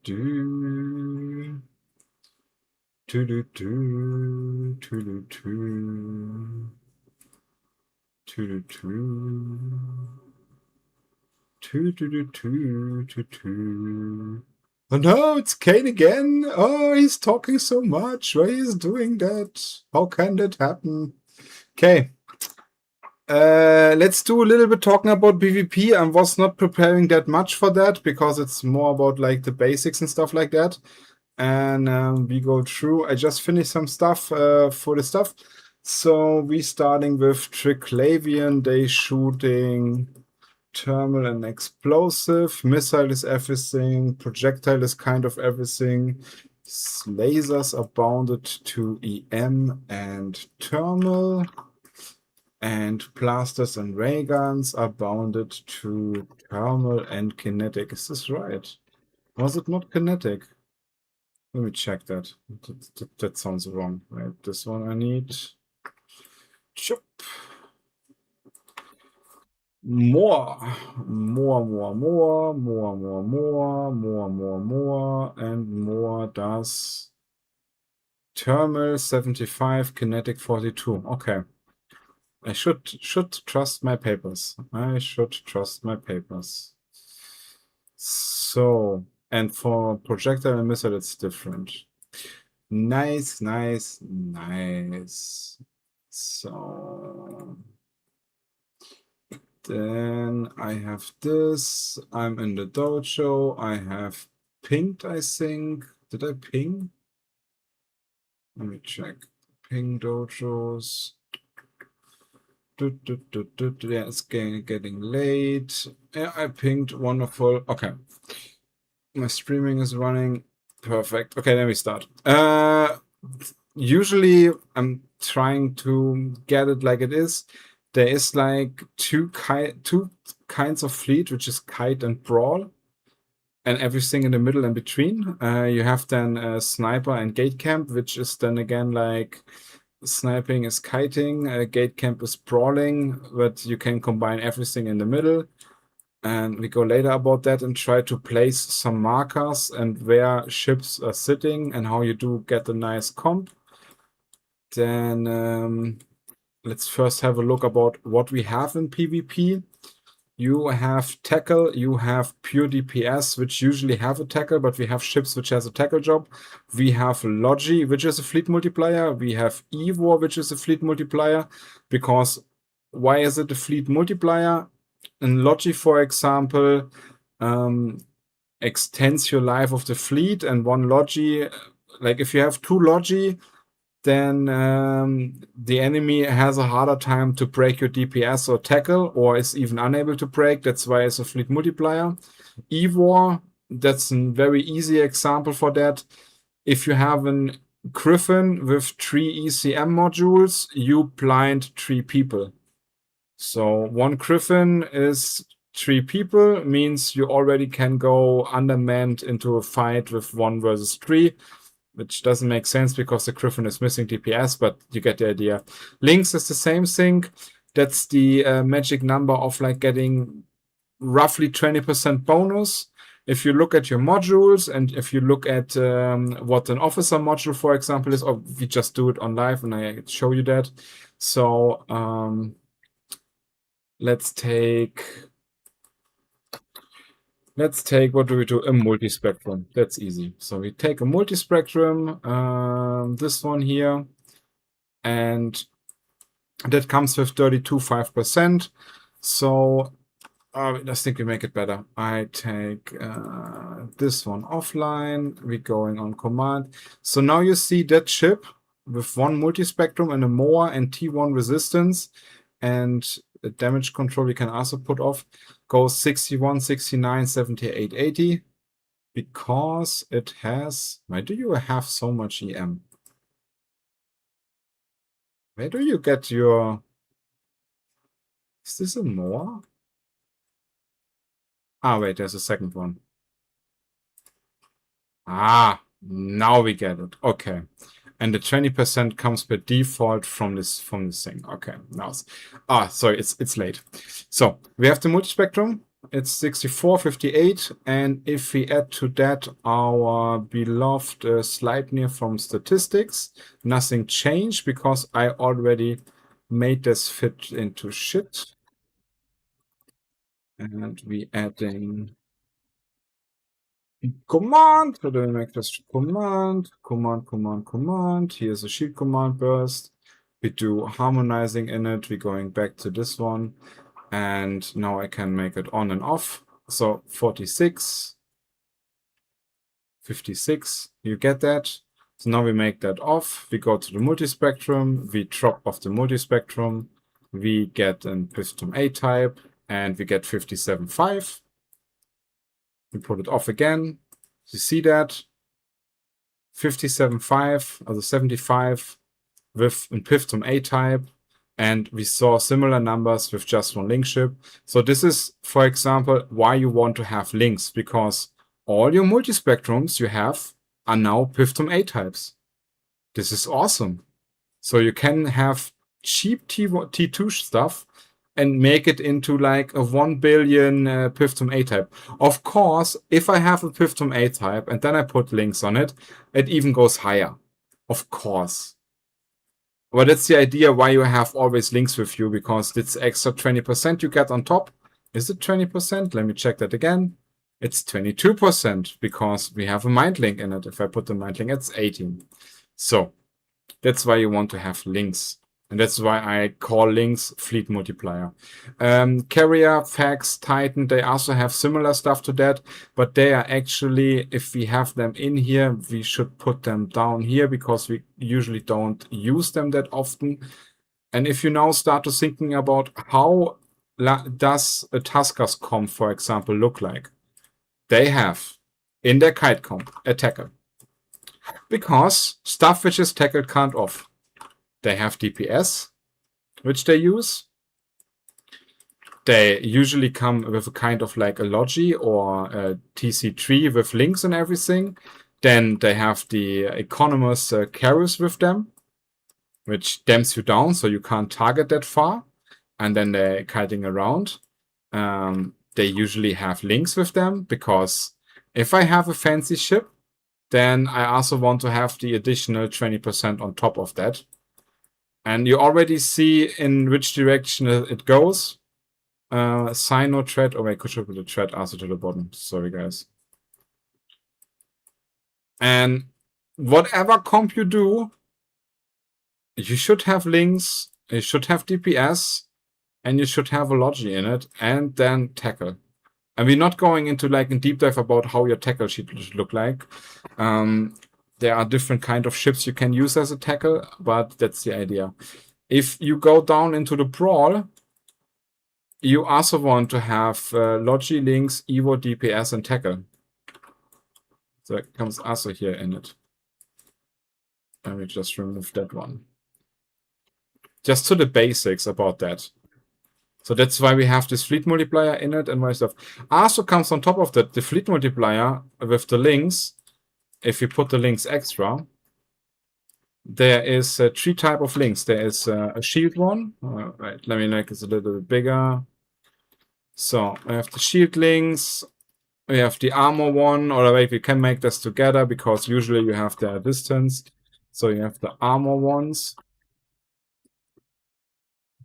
Oh no, it's Kane again. Oh, he's talking so much. Why is doing that? How can that happen? Okay. Let's do a little bit talking about PvP. I was not preparing that much for that because it's more about like the basics and stuff like that. And we go through. I just finished some stuff for the stuff. So we starting with Triclavian. They shooting thermal and explosive. Missile is everything. Projectile is kind of everything. Lasers are bounded to EM and thermal. And blasters and ray guns are bounded to thermal and kinetic. Is this right? Was it not kinetic? Let me check that. That sounds wrong, right? This one I need. Chop. More, and more does thermal 75, kinetic 42. Okay. I should trust my papers. I should trust my papers. So, and for projectile and missile, it's different. Nice. So, then I have this. I'm in the dojo. I have pinged, I think. Did I ping? Let me check. Ping dojos. Yeah, it's getting late. Yeah, I pinged. Wonderful. Okay. My streaming is running. Perfect. Okay, then we start. Usually I'm trying to get it like it is. There is like two kinds of fleet, which is kite and brawl, and everything in the middle and between. You have then sniper and gate camp, which is then again like sniping is kiting, gate camp is brawling, but you can combine everything in the middle. And we go later about that and try to place some markers and where ships are sitting and how you do get a nice comp. Then let's first have a look about what we have in PvP. You have tackle, you have pure DPS, which usually have a tackle, but we have ships which has a tackle job. We have Logi, which is a fleet multiplier. We have Evor, which is a fleet multiplier. Because why is it a fleet multiplier? In Logi, for example, extends your life of the fleet, and one Logi, like if you have two Logi, then the enemy has a harder time to break your DPS or tackle, or is even unable to break. That's why it's a fleet multiplier. Evor, that's a very easy example for that. If you have a Griffin with 3 ECM modules, you blind 3 people. So one Griffin is 3 people, means you already can go undermanned into a fight with 1 versus 3. Which doesn't make sense because the Griffin is missing DPS, but you get the idea. Lynx is the same thing. That's the magic number of like getting roughly 20% bonus. If you look at your modules and if you look at what an officer module, for example, is, or we just do it on live and I show you that. So let's take, what do we do? A multispectrum. That's easy. So we take a multispectrum, this one here, and that comes with 32.5%. So I just think we make it better. I take this one offline. We're going on command. So now you see that ship with 1 multispectrum and a MOA and T1 resistance and damage control we can also put off, goes 61, 69, 78, 80, because it has... Why do you have so much EM? Where do you get your... Is this a more? Ah, wait, there's a second one. Ah, now we get it. Okay. And the 20% comes per default from this thing. Okay, now sorry, it's late. So we have the multispectrum. it's 64, 58. And if we add to that our beloved Sleipnir from statistics, nothing changed because I already made this fit into shit. And we adding command. So then we make this command. Here's a sheet command burst. We do harmonizing in it. We're going back to this one. And now I can make it on and off. So 46, 56, you get that. So now we make that off. We go to the multispectrum. We drop off the multispectrum. We get an piston A type and we get 57.5. We put it off again. You see that 57.5, also 75 with a piston A type. And we saw similar numbers with just one link ship. So this is, for example, why you want to have links, because all your multispectrums you have are now piston A types. This is awesome. So you can have cheap T2 stuff and make it into like a 1 billion piston A type. Of course, if I have a piston A type and then I put links on it, it even goes higher. Of course. But that's the idea why you have always links with you, because it's extra 20% you get on top. Is it 20%? Let me check that again. It's 22% because we have a mind link in it. If I put the mind link, it's 18. So that's why you want to have links. And that's why I call links fleet multiplier. Carrier, Fax, Titan, they also have similar stuff to that, but they are actually, if we have them in here, we should put them down here because we usually don't use them that often. And if you now start to thinking about how does a Tuskers comp, for example, look like, they have in their kite comp a tackle. Because stuff which is tackled can't off. They have DPS, which they use. They usually come with a kind of like a Logi or a TC3 with links and everything. Then they have the economous carriers with them, which dams you down so you can't target that far. And then they're kiting around. They usually have links with them because if I have a fancy ship, then I also want to have the additional 20% on top of that. And you already see in which direction it goes. Sino thread. Oh, I could put the thread also to the bottom. Sorry, guys. And whatever comp you do, you should have links, you should have DPS, and you should have a Logi in it, and then tackle. And we're not going into like a deep dive about how your tackle sheet should look like. There are different kind of ships you can use as a tackle, but that's the idea. If you go down into the brawl, you also want to have Logi, links, Evo, DPS, and tackle. So it comes also here in it. Let me just remove that one. Just to the basics about that. So that's why we have this fleet multiplier in it and my stuff. Also comes on top of that, the fleet multiplier with the links. If you put the links extra, there is 3 type of links. There is a shield one. Right, let me make it a little bit bigger. So we have the shield links. We have the armor one, or wait, we can make this together because usually you have the distance. So you have the armor ones.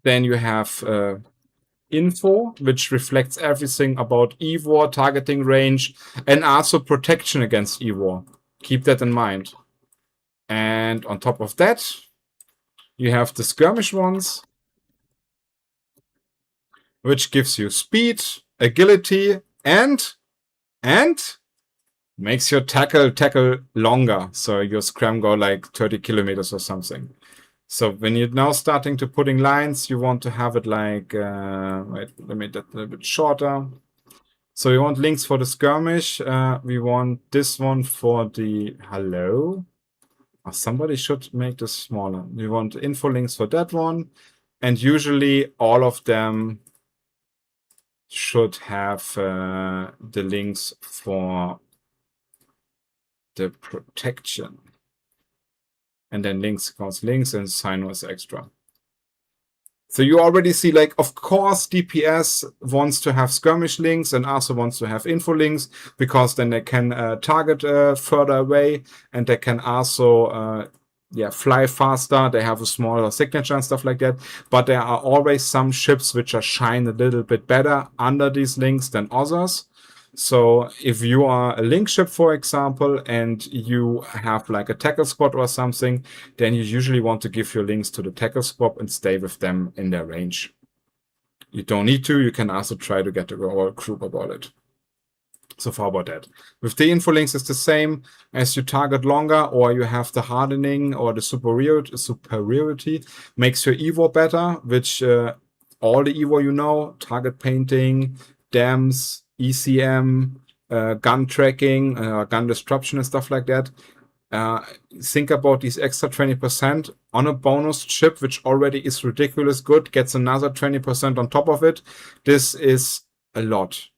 Then you have info, which reflects everything about EVOR, targeting range, and also protection against EVOR. Keep that in mind. And on top of that, you have the skirmish ones, which gives you speed, agility, and makes your tackle longer. So your scram go like 30 kilometers or something. So when you're now starting to putting lines, you want to have it like, wait, let me make that a little bit shorter. So we want links for the skirmish. We want this one for the, hello? Oh, somebody should make this smaller. We want info links for that one. And usually all of them should have the links for the protection. And then links cost links and Sino is extra. So you already see, like, of course, DPS wants to have skirmish links and also wants to have info links, because then they can target further away, and they can also fly faster. They have a smaller signature and stuff like that. But there are always some ships which are shine a little bit better under these links than others. So if you are a link ship, for example, and you have like a tackle squad or something, then you usually want to give your links to the tackle squad and stay with them in their range. You don't need to. You can also try to get the whole group about it. So far about that. With the info links, it's the same. As you target longer, or you have the hardening or the superiority, makes your evo better, which all the evo you know, target painting, dams, ECM, gun tracking, gun disruption and stuff like that. Think about these extra 20% on a bonus chip, which already is ridiculous good, gets another 20% on top of it. This is a lot,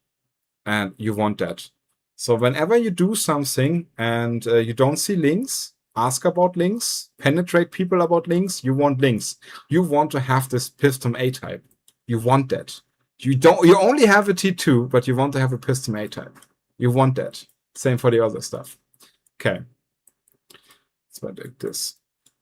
and you want that. So whenever you do something and you don't see links, ask about links, penetrate people about links. You want links. You want to have this piston A type. You want that. You only have a T2, but you want to have a piston A type. You want that. Same for the other stuff. Okay. Let's like this.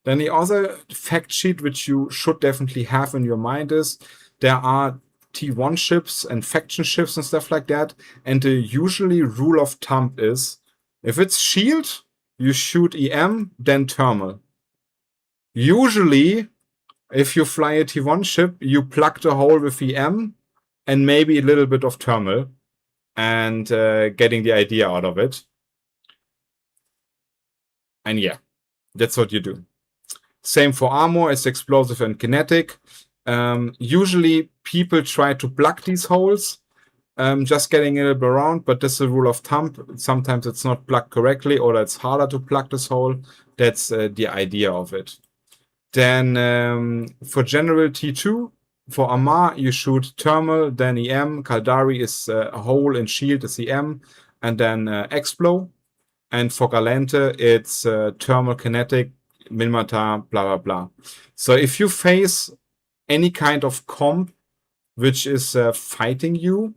Then the other fact sheet, which you should definitely have in your mind, is there are T1 ships and faction ships and stuff like that. And the usually rule of thumb is, if it's shield, you shoot EM, then thermal. Usually, if you fly a T1 ship, you plug the hole with EM and maybe a little bit of thermal, and getting the idea out of it. And yeah, that's what you do. Same for armor, it's explosive and kinetic. Usually people try to plug these holes, just getting a little bit around, but this is a rule of thumb. Sometimes it's not plugged correctly, or it's harder to plug this hole. That's the idea of it. Then for general T2, for Amar, you shoot thermal, then EM. Kaldari is a hole, and shield is EM, and then Explo. And for Galente, it's thermal, kinetic, Minmatar, blah, blah, blah. So if you face any kind of comp which is fighting you,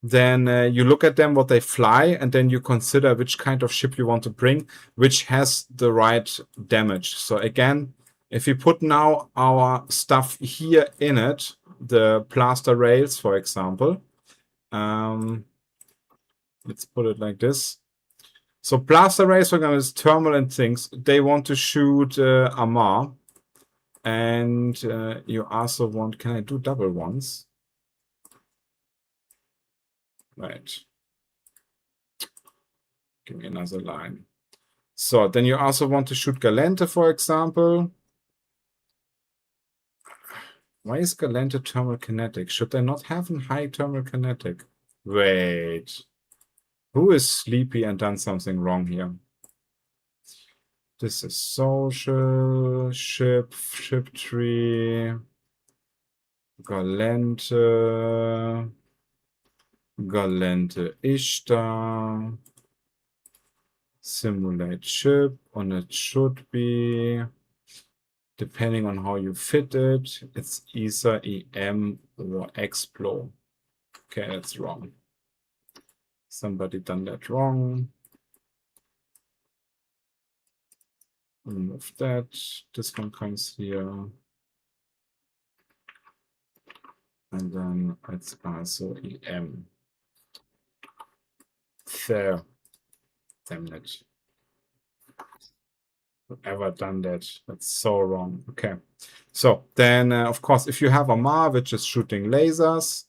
then you look at them, what they fly, and then you consider which kind of ship you want to bring, which has the right damage. So again, if we put now our stuff here in it, the plaster rails, for example, let's put it like this. So plaster rails, for example, is thermal and things. They want to shoot Amar. And you also want, can I do double ones? Right. Give me another line. So then you also want to shoot Galente, for example. Why is Galente thermal kinetic? Should they not have a high thermal kinetic? Wait. Who is sleepy and done something wrong here? This is social, ship tree, Galente, Ishtar, simulate ship, and it should be, depending on how you fit it, it's either EM or Explo. Okay, that's wrong. Somebody done that wrong. Remove that. This one comes here. And then it's also EM. There. Damn it. Whoever done that? That's so wrong. Okay. So then, of course, if you have a Mar which is shooting lasers,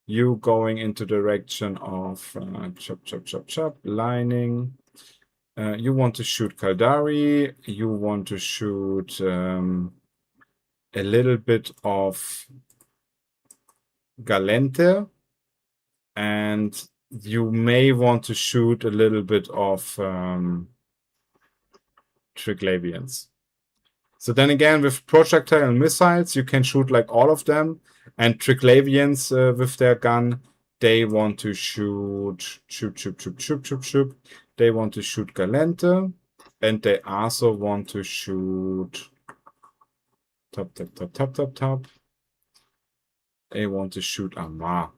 you going into direction of chop, lining. You want to shoot Kaldari. You want to shoot a little bit of Galente. And you may want to shoot a little bit of Triglavians. So then again, with projectile and missiles, you can shoot like all of them. And Triglavians with their gun, they want to shoot. They want to shoot Galente. And they also want to shoot top. I want to shoot Amar.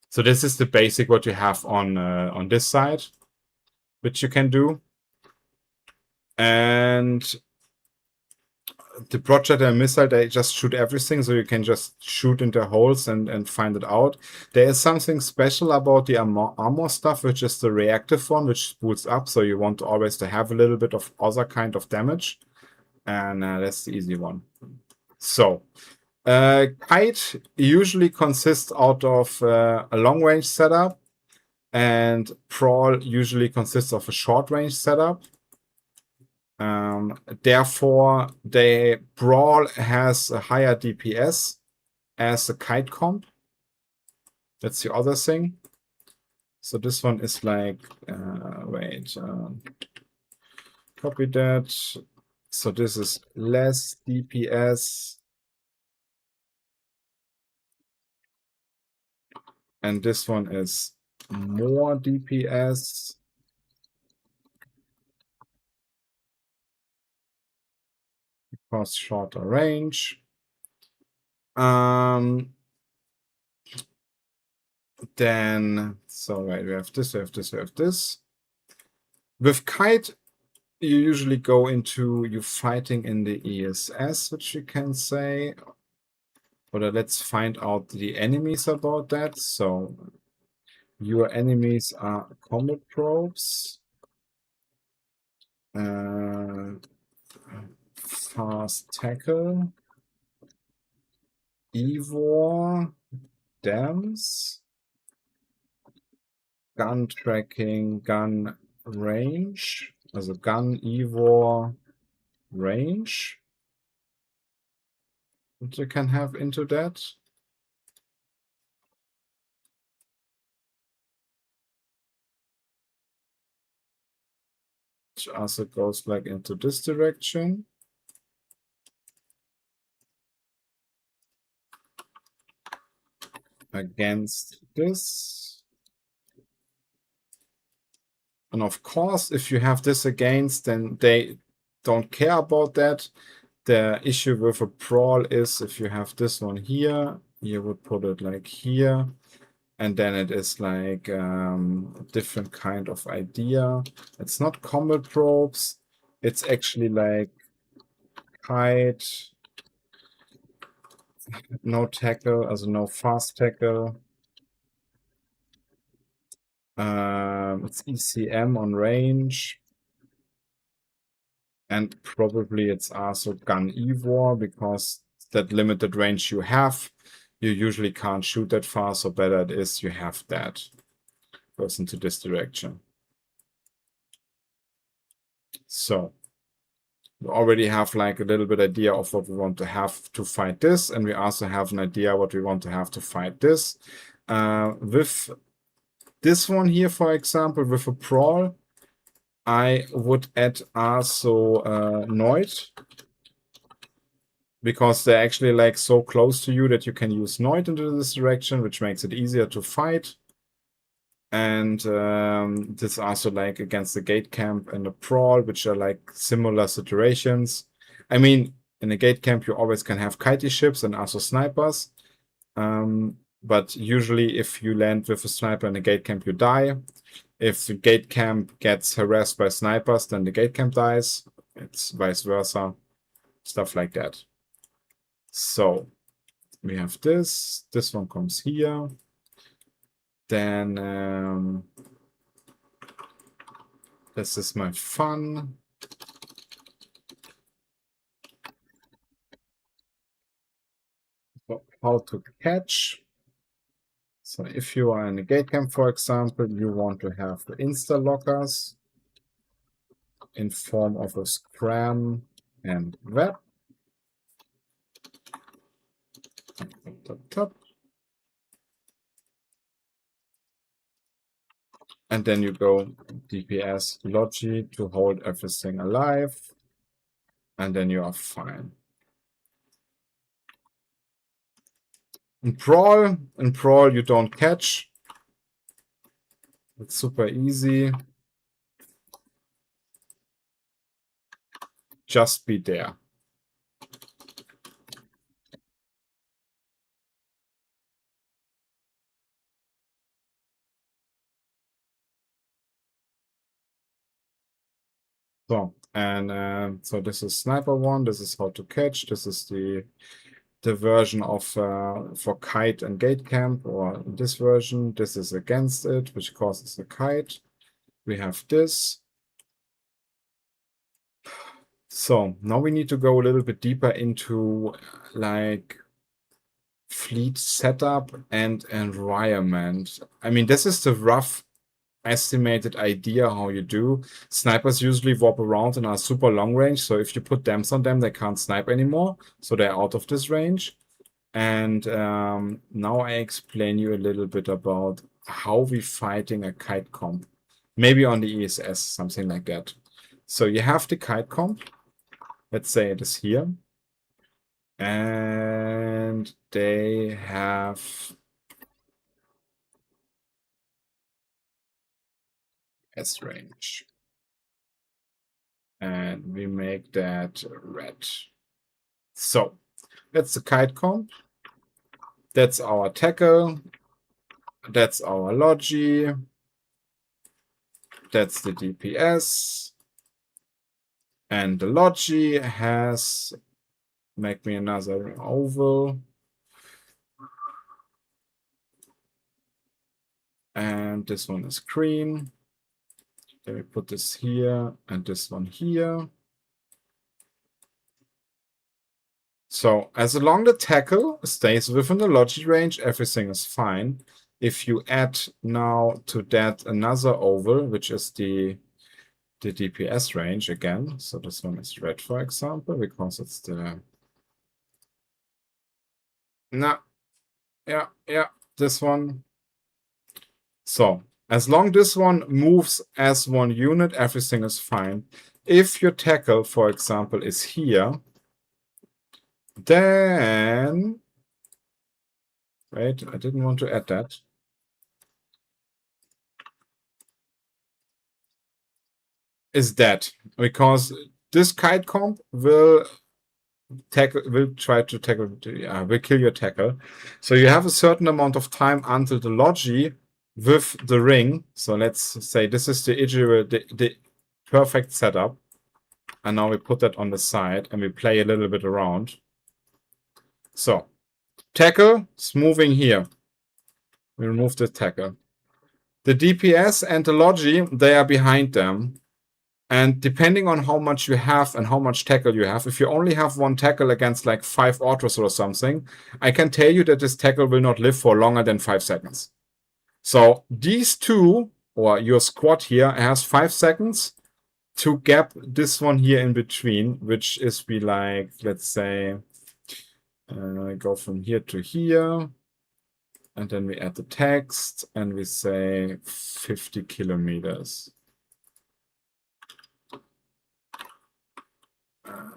So this is the basic what you have on this side, which you can do. And the projectile missile, they just shoot everything, so you can just shoot into holes and find it out. There is something special about the armor stuff, which is the reactive one, which spools up, so you want always to have a little bit of other kind of damage. And that's the easy one. So, Kite usually consists out of a long-range setup, and Prawl usually consists of a short-range setup. Therefore, the Brawl has a higher DPS as a Kite comp. That's the other thing. So this one is like, copy that. So this is less DPS. And this one is more DPS. Because shorter range. Then, so right, we have this, we have this, we have this. With Kite, you usually go into you fighting in the ESS, which you can say. Or let's find out the enemies about that. So your enemies are combat probes, fast tackle, Evor, dams, gun tracking, gun range, also gun Evor range. What you can have into that. Which also goes like into this direction. Against this. And of course, if you have this against, then they don't care about that. The issue with a Brawl is if you have this one here, you would put it like here. And then it is like a different kind of idea. It's not combat probes. It's actually like Kite, no tackle, also no fast tackle. It's ECM on range. And probably it's also gun Evor, because that limited range you have, you usually can't shoot that far, so better it is you have that. Goes into this direction. So we already have like a little bit idea of what we want to have to fight this, and we also have an idea what we want to have to fight this. With this one here, for example, with a Brawl, I would add also Noid, because they're actually like so close to you that you can use Noid into this direction, which makes it easier to fight. And this also like against the Gate Camp and the Brawl, which are like similar situations. I mean, in a Gate Camp, you always can have kitey ships and also snipers. But usually if you land with a sniper in a Gate Camp, you die. If the Gate Camp gets harassed by snipers, then the Gate Camp dies. It's vice versa. Stuff like that. So we have this. This one comes here. Then this is my fun. So how to catch. So if you are in a gate camp, for example, you want to have the insta lockers in form of a scram and web. Top. And then you go DPS Logi to hold everything alive. And then you are fine. In Brawl, you don't catch. It's super easy. Just be there. So, and so this is sniper one, this is how to catch, this is the version of for kite and gate camp, or this version, this is against it, which causes the kite. We have this. So now we need to go a little bit deeper into like fleet setup and environment. I mean, this is the rough estimated idea how you do. Snipers usually warp around and are super long range, so if you put dams on them, they can't snipe anymore, so they're out of this range. And now I explain you a little bit about how we fighting a kite comp. Maybe on the ESS, something like that. So you have the kite comp. Let's say it is here. And they have S range. And we make that red. So that's the kite comp. That's our tackle. That's our logi. That's the DPS. And the logi has, make me another oval. And this one is green. Then we put this here and this one here. So as long the tackle stays within the logi range, everything is fine. If you add now to that another oval, which is the DPS range again, so this one is red, for example, because it's the... No, yeah, this one. So as long this one moves as one unit, everything is fine. If your tackle, for example, is here, then... Wait, I didn't want to add that. Is that because this kite comp will try to tackle, will kill your tackle. So you have a certain amount of time until the logi with the ring. So let's say this is the perfect setup. And now we put that on the side and we play a little bit around. So tackle is moving here. We remove the tackle. The DPS and the logi, they are behind them. And depending on how much you have and how much tackle you have, if you only have one tackle against like 5 autos or something, I can tell you that this tackle will not live for longer than 5 seconds. So these two, or your squad here, has 5 seconds to gap this one here in between, which is be like, let's say, go from here to here. And then we add the text and we say 50 kilometers.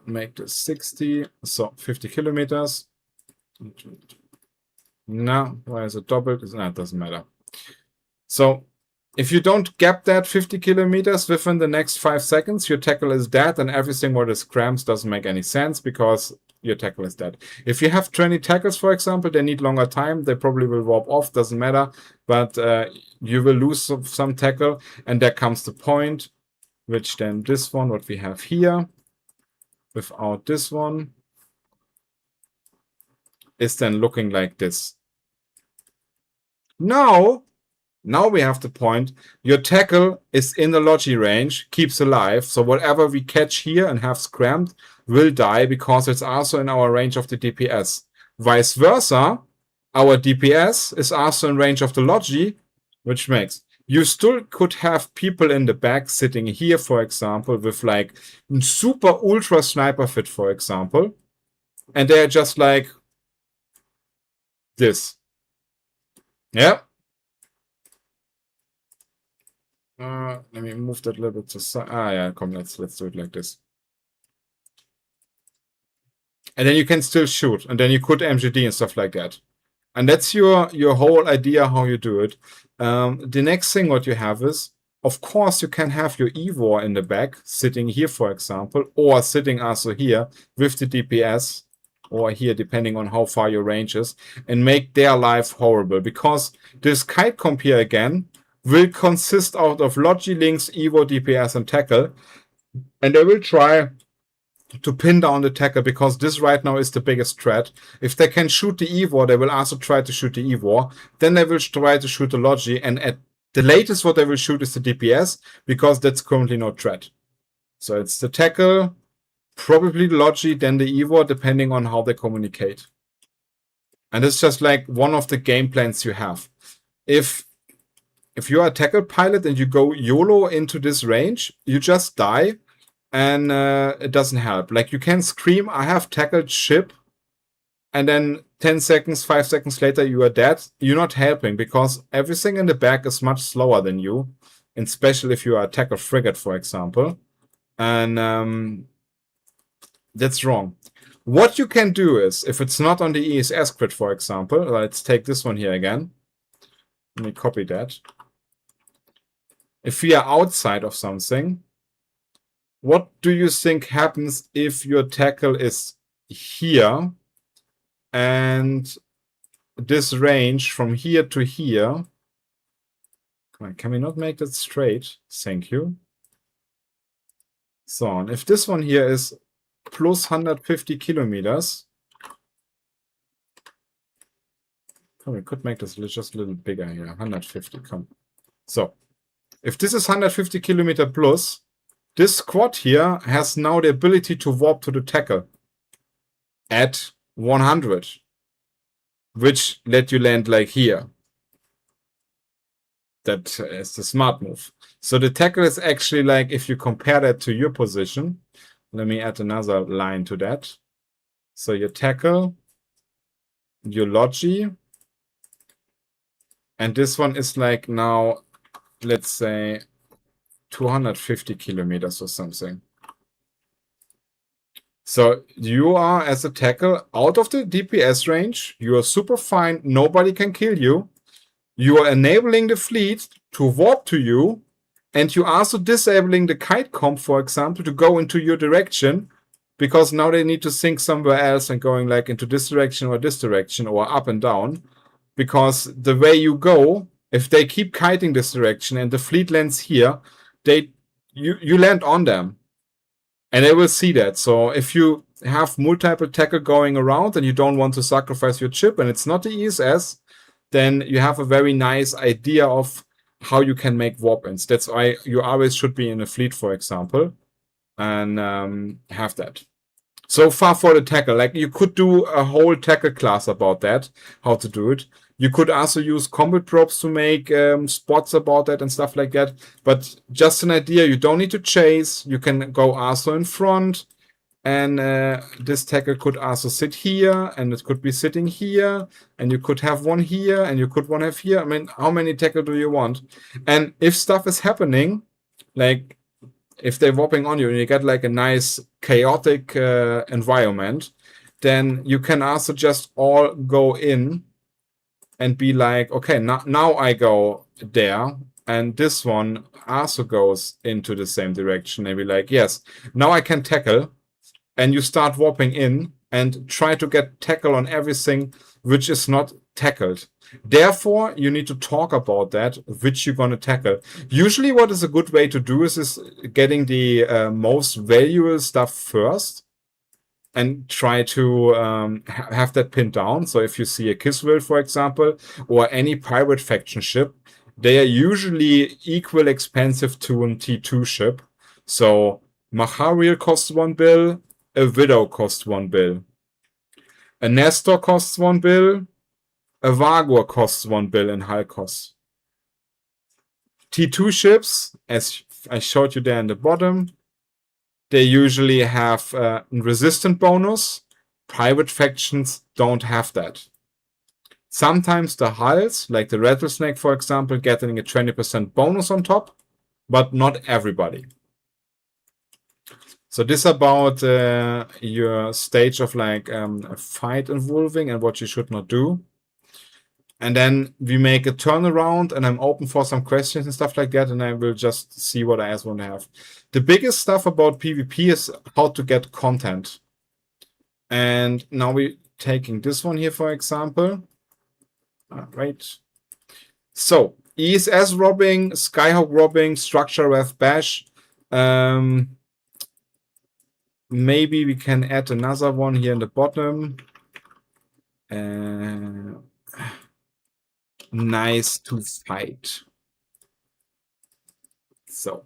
Make this 60, so 50 kilometers. No, why is it doubled? No, it doesn't matter. So if you don't gap that 50 kilometers within the next 5 seconds, your tackle is dead, and everything what is cramps doesn't make any sense because your tackle is dead. If you have 20 tackles, for example, they need longer time. They probably will warp off, doesn't matter, but you will lose some tackle, and there comes the point, which then this one, what we have here, without this one, is then looking like this. Now we have the point. Your tackle is in the logi range, keeps alive. So whatever we catch here and have scrammed will die because it's also in our range of the DPS. Vice versa, our DPS is also in range of the logi, which makes... You still could have people in the back sitting here, for example, with like super ultra sniper fit, for example. And they're just like this. Yeah. Let me move that a little bit to side. Yeah, come, let's do it like this. And then you can still shoot, and then you could MGD and stuff like that. And that's your whole idea how you do it. The next thing what you have is, of course, you can have your Evor in the back, sitting here, for example, or sitting also here with the DPS, or here, depending on how far your range is, and make their life horrible. Because this kite comp here again will consist out of logi, links, Evo, DPS, and tackle. And they will try to pin down the tackle because this right now is the biggest threat. If they can shoot the Eivor, they will also try to shoot the Eivor. Then they will try to shoot the Logi, and at the latest what they will shoot is the DPS because that's currently no threat. So it's the tackle, probably the Logi, then the Eivor, depending on how they communicate. And it's just like one of the game plans you have. If you are a tackle pilot and you go YOLO into this range, you just die, and it doesn't help. Like, you can scream, I have tackled ship, and then 10 seconds, 5 seconds later, you are dead. You're not helping because everything in the back is much slower than you, and especially if you are a tackle frigate, for example. And that's wrong. What you can do is, if it's not on the ESS grid, for example, let's take this one here again. Let me copy that. If we are outside of something, what do you think happens if your tackle is here and this range from here to here? Come on, can we not make that straight? Thank you. So, and if this one here is plus 150 kilometers, we could make this just a little bigger here. 150, come. So, if this is 150 kilometer plus, this squad here has now the ability to warp to the tackle at 100, which let you land like here. That is the smart move. So the tackle is actually like, if you compare that to your position, let me add another line to that. So your tackle, your Logi, and this one is like now, let's say 250 kilometers or something. So you are, as a tackle, out of the DPS range. You are super fine. Nobody can kill you. You are enabling the fleet to warp to you. And you are also disabling the kite comp, for example, to go into your direction. Because now they need to think somewhere else and going like into this direction or up and down. Because the way you go, if they keep kiting this direction and the fleet lands here, you land on them. And they will see that. So if you have multiple tackle going around and you don't want to sacrifice your chip and it's not the ESS, then you have a very nice idea of how you can make warp-ins. That's why you always should be in a fleet, for example, and have that. So far for the tackle, like you could do a whole tackle class about that, how to do it. You could also use combat props to make spots about that and stuff like that. But just an idea, you don't need to chase. You can go also in front. And this tackle could also sit here. And it could be sitting here. And you could have one here. And you could one have here. I mean, how many tackle do you want? And if stuff is happening, like if they're warping on you and you get like a nice chaotic environment, then you can also just all go in and be like, okay, now I go there, and this one also goes into the same direction, and be like, yes, now I can tackle, and you start warping in and try to get tackle on everything which is not tackled. Therefore, you need to talk about that, which you're going to tackle. Usually what is a good way to do is getting the most valuable stuff first, and try to have that pinned down. So if you see a Kiswell, for example, or any pirate faction ship, they are usually equal expensive to a T2 ship. So Mahariel costs 1 bill, a Widow costs 1 bill. A Nestor costs 1 bill, a Vagur costs 1 bill in hull costs. T2 ships, as I showed you there in the bottom, they usually have a resistant bonus. Private factions don't have that. Sometimes the hulls, like the Rattlesnake, for example, getting a 20% bonus on top, but not everybody. So this about your stage of like a fight involving and what you should not do. And then we make a turnaround, and I'm open for some questions and stuff like that, and I will just see what I else want to have. The biggest stuff about PvP is how to get content. And now we're taking this one here, for example. Right. So, ESS robbing, Skyhawk robbing, structure ref bash. maybe we can add another one here in the bottom. Nice to fight. So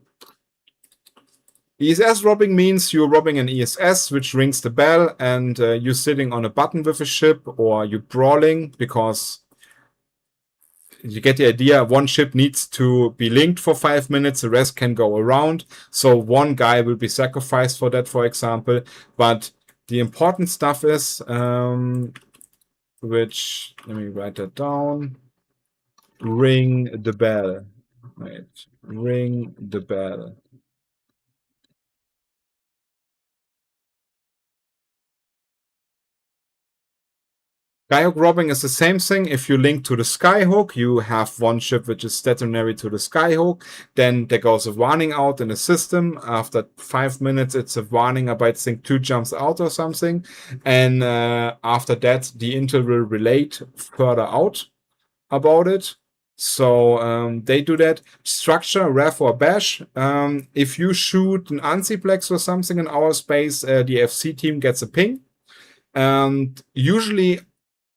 ESS robbing means you're robbing an ESS, which rings the bell, and you're sitting on a button with a ship, or you're brawling, because you get the idea. One ship needs to be linked for 5 minutes, the rest can go around. So one guy will be sacrificed for that, for example. But the important stuff is, which, let me write that down. Ring the bell. Right. Ring the bell. Skyhook robbing is the same thing. If you link to the Skyhook, you have one ship which is stationary to the Skyhook. Then there goes a warning out in the system. After 5 minutes, it's a warning about, I think, 2 jumps out or something. And after that, the intel will relate further out about it. So they do that. Structure, ref or bash. If you shoot an Anziplex or something in our space, the FC team gets a ping. And usually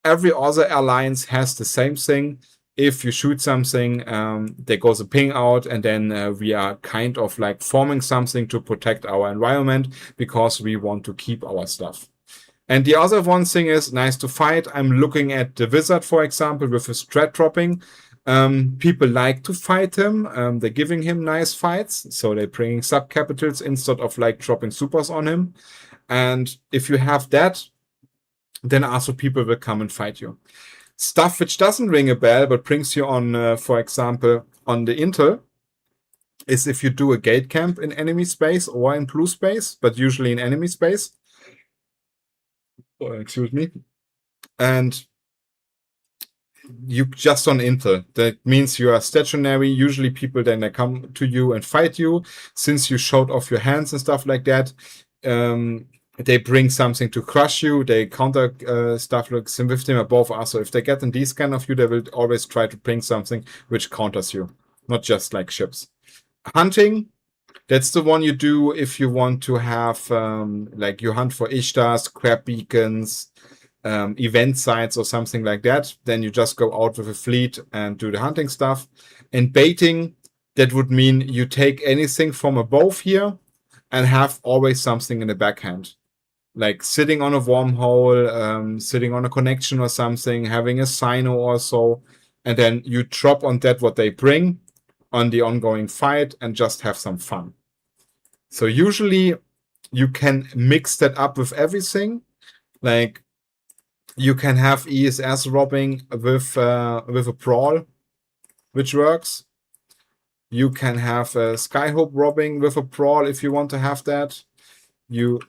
every other alliance has the same thing. If you shoot something, there goes a ping out, and then we are kind of like forming something to protect our environment, because we want to keep our stuff. And the other one thing is nice to fight. I'm looking at the wizard, for example, with his strat dropping. People like to fight him. They're giving him nice fights, so they're bringing sub capitals instead of like dropping supers on him. And if you have that, then also people will come and fight you. Stuff which doesn't ring a bell but brings you on, for example, on the intel, is if you do a gate camp in enemy space or in blue space, but usually in enemy space. Oh, excuse me. And you just on intel. That means you are stationary. Usually people then they come to you and fight you. Since you showed off your hands and stuff like that, they bring something to crush you. They counter stuff like with them above us. So if they get in these kind of you, they will always try to bring something which counters you, not just like ships. Hunting, that's the one you do if you want to have, like you hunt for Ishtars, crab beacons, event sites or something like that. Then you just go out with a fleet and do the hunting stuff. And baiting, that would mean you take anything from above here and have always something in the backhand. Like sitting on a wormhole, sitting on a connection or something, having a Sino or so, and then you drop on that what they bring on the ongoing fight and just have some fun. So usually you can mix that up with everything. Like you can have ESS robbing with a brawl, which works. You can have Skyhook robbing with a brawl if you want to have that. You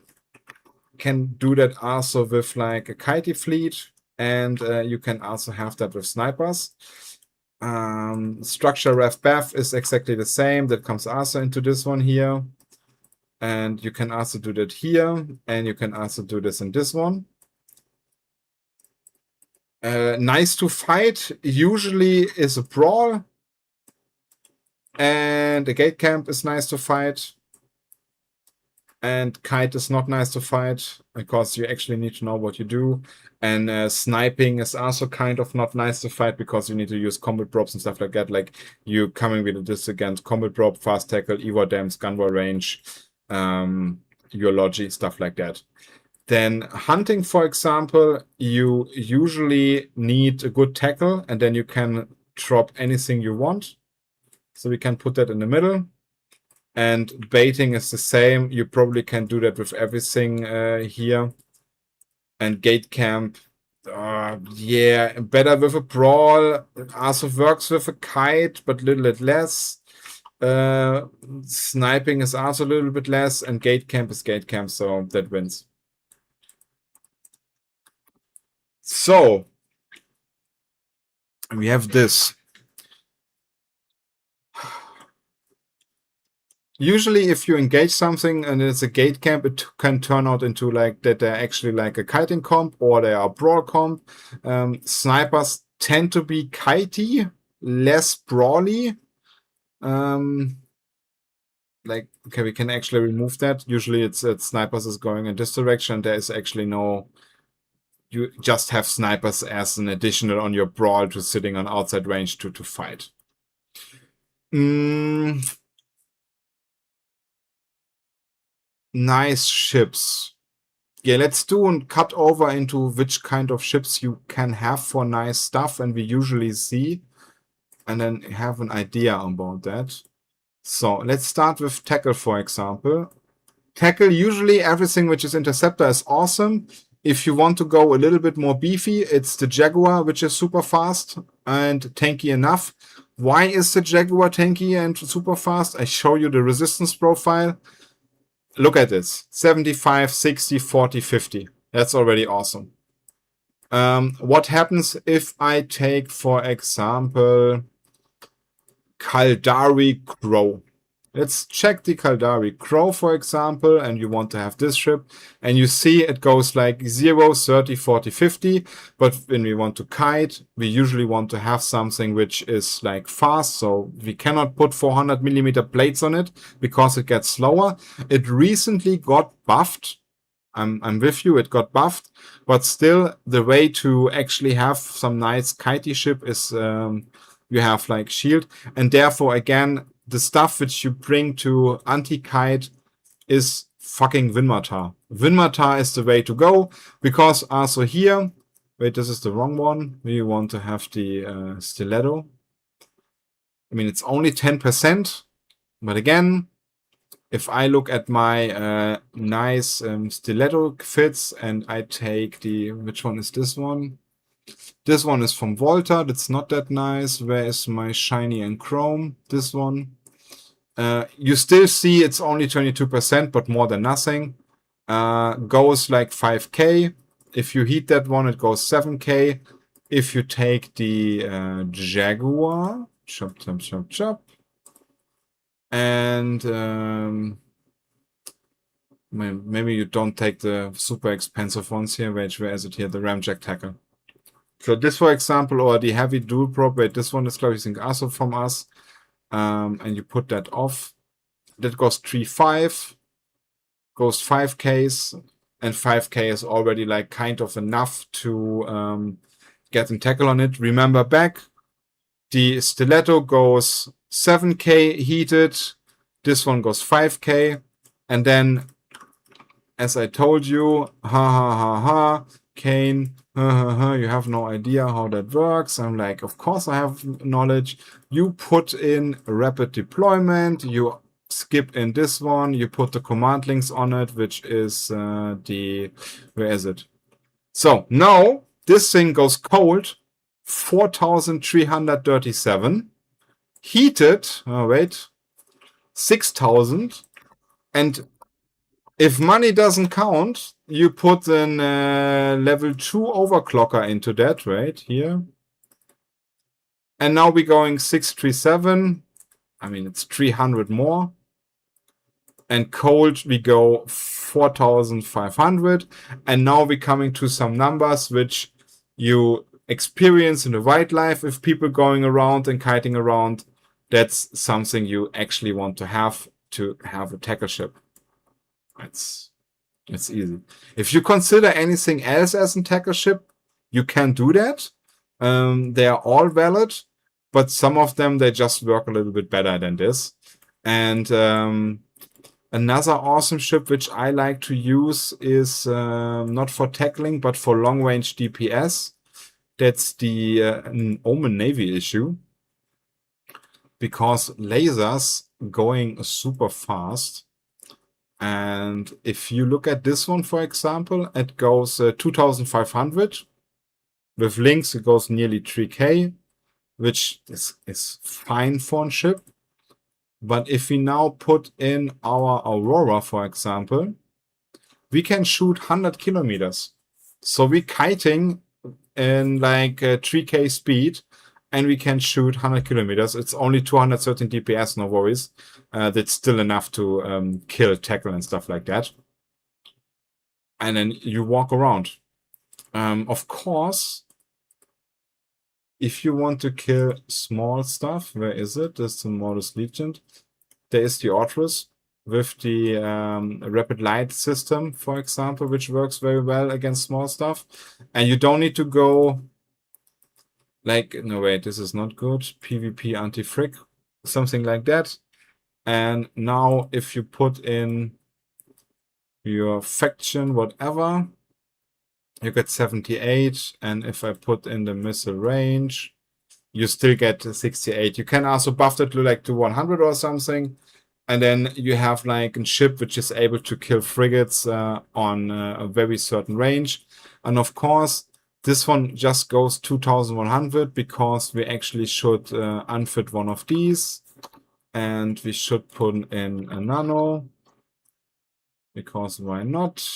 can do that also with like a kitey fleet, and you can also have that with snipers. Structure ref bef is exactly the same. That comes also into this one here. And you can also do that here, and you can also do this in this one. Nice to fight usually is a brawl, and a gate camp is nice to fight. And kite is not nice to fight because you actually need to know what you do. And sniping is also kind of not nice to fight because you need to use combat props and stuff like that. Like you coming with this against combat prop, fast tackle, Evo dams, gunball range, your logi, stuff like that. Then hunting, for example, you usually need a good tackle, and then you can drop anything you want. So we can put that in the middle. And baiting is the same. You probably can do that with everything here. And gate camp, yeah, better with a brawl. Also works with a kite, but a little bit less. Sniping is also a little bit less, and gate camp is gate camp, so that wins. So we have this. Usually, if you engage something and it's a gate camp, it can turn out into like that they're actually like a kiting comp or they are brawl comp. Snipers tend to be kitey, less brawly. like, okay, we can actually remove that. Usually it's snipers is going in this direction. There is actually no, you just have snipers as an additional on your brawl to sitting on outside range to fight. Nice ships. Yeah, let's do and cut over into which kind of ships you can have for nice stuff, and we usually see, and then have an idea about that. So let's start with tackle, for example. Tackle, usually everything which is interceptor is awesome. If you want to go a little bit more beefy, it's the Jaguar, which is super fast and tanky enough. Why is the Jaguar tanky and super fast? I show you the resistance profile. Look at this. 75, 60, 40, 50. That's already awesome. What happens if I take, for example, Kaldari Crow? Let's check the Kaldari Crow, for example, and you want to have this ship, and you see it goes like 0, 30, 40, 50, but when we want to kite, we usually want to have something which is like fast, so we cannot put 400mm plates on it because it gets slower. It recently got buffed. I'm with you, it got buffed, but still the way to actually have some nice kitey ship is you have like shield, and therefore again, the stuff which you bring to anti-kite is fucking Winmatar. Winmatar is the way to go, because also here, wait, this is the wrong one. We want to have the stiletto. I mean, it's only 10%, but again, if I look at my nice stiletto fits and I take the, which one is this one? This one is from Volta. That's not that nice. Where is my shiny and chrome? This one. You still see it's only 22%, but more than nothing. Goes like 5k. If you heat that one, it goes 7k. If you take the Jaguar, chop, chop, chop, chop. And maybe you don't take the super expensive ones here. Wait, where is it here? The Ramjack Tackle. So this, for example, or the heavy dual prop. Wait, this one is closing also from us. And you put that off. That goes 3.5, goes 5Ks, and 5K is already like kind of enough to get a tackle on it. Remember back, the stiletto goes 7K heated, this one goes 5K, and then, as I told you, Kane, you have no idea how that works. I'm like, of course I have knowledge. You put in rapid deployment, you skip in this one, you put the command links on it, which is the, where is it? So now this thing goes cold, 4,337, heated, oh wait, 6,000, and if money doesn't count, you put an level 2 overclocker into that, right here. And now we're going 637. I mean, it's 300 more. And cold, we go 4,500. And now we're coming to some numbers which you experience in the wildlife with people going around and kiting around. That's something you actually want to have a tackle ship. It's easy. If you consider anything else as a tackle ship, you can do that. They are all valid, but some of them, they just work a little bit better than this. And another awesome ship which I like to use is not for tackling, but for long-range DPS. That's the Omen Navy issue. Because lasers going super fast. And if you look at this one, for example, it goes 2,500. With links, it goes nearly 3k, which is fine for a ship. But if we now put in our Aurora, for example, we can shoot 100 kilometers. So we're kiting in like 3k speed, and we can shoot 100 kilometers. It's only 213 DPS, no worries. That's still enough to kill, tackle, and stuff like that. And then you walk around. Of course, if you want to kill small stuff, where is it? There's the Modus Legion. There is the Ortrus. rapid light system, for example, which works very well against small stuff. And you don't need to go like, no, wait, this is not good. PvP anti-frick, something like that. And now if you put in your faction, whatever, you get 78. And if I put in the missile range, you still get 68. You can also buff that to like to 100 or something. And then you have like a ship which is able to kill frigates on a very certain range. And of course, this one just goes 2100 because we actually should unfit one of these. And we should put in a nano. Because why not?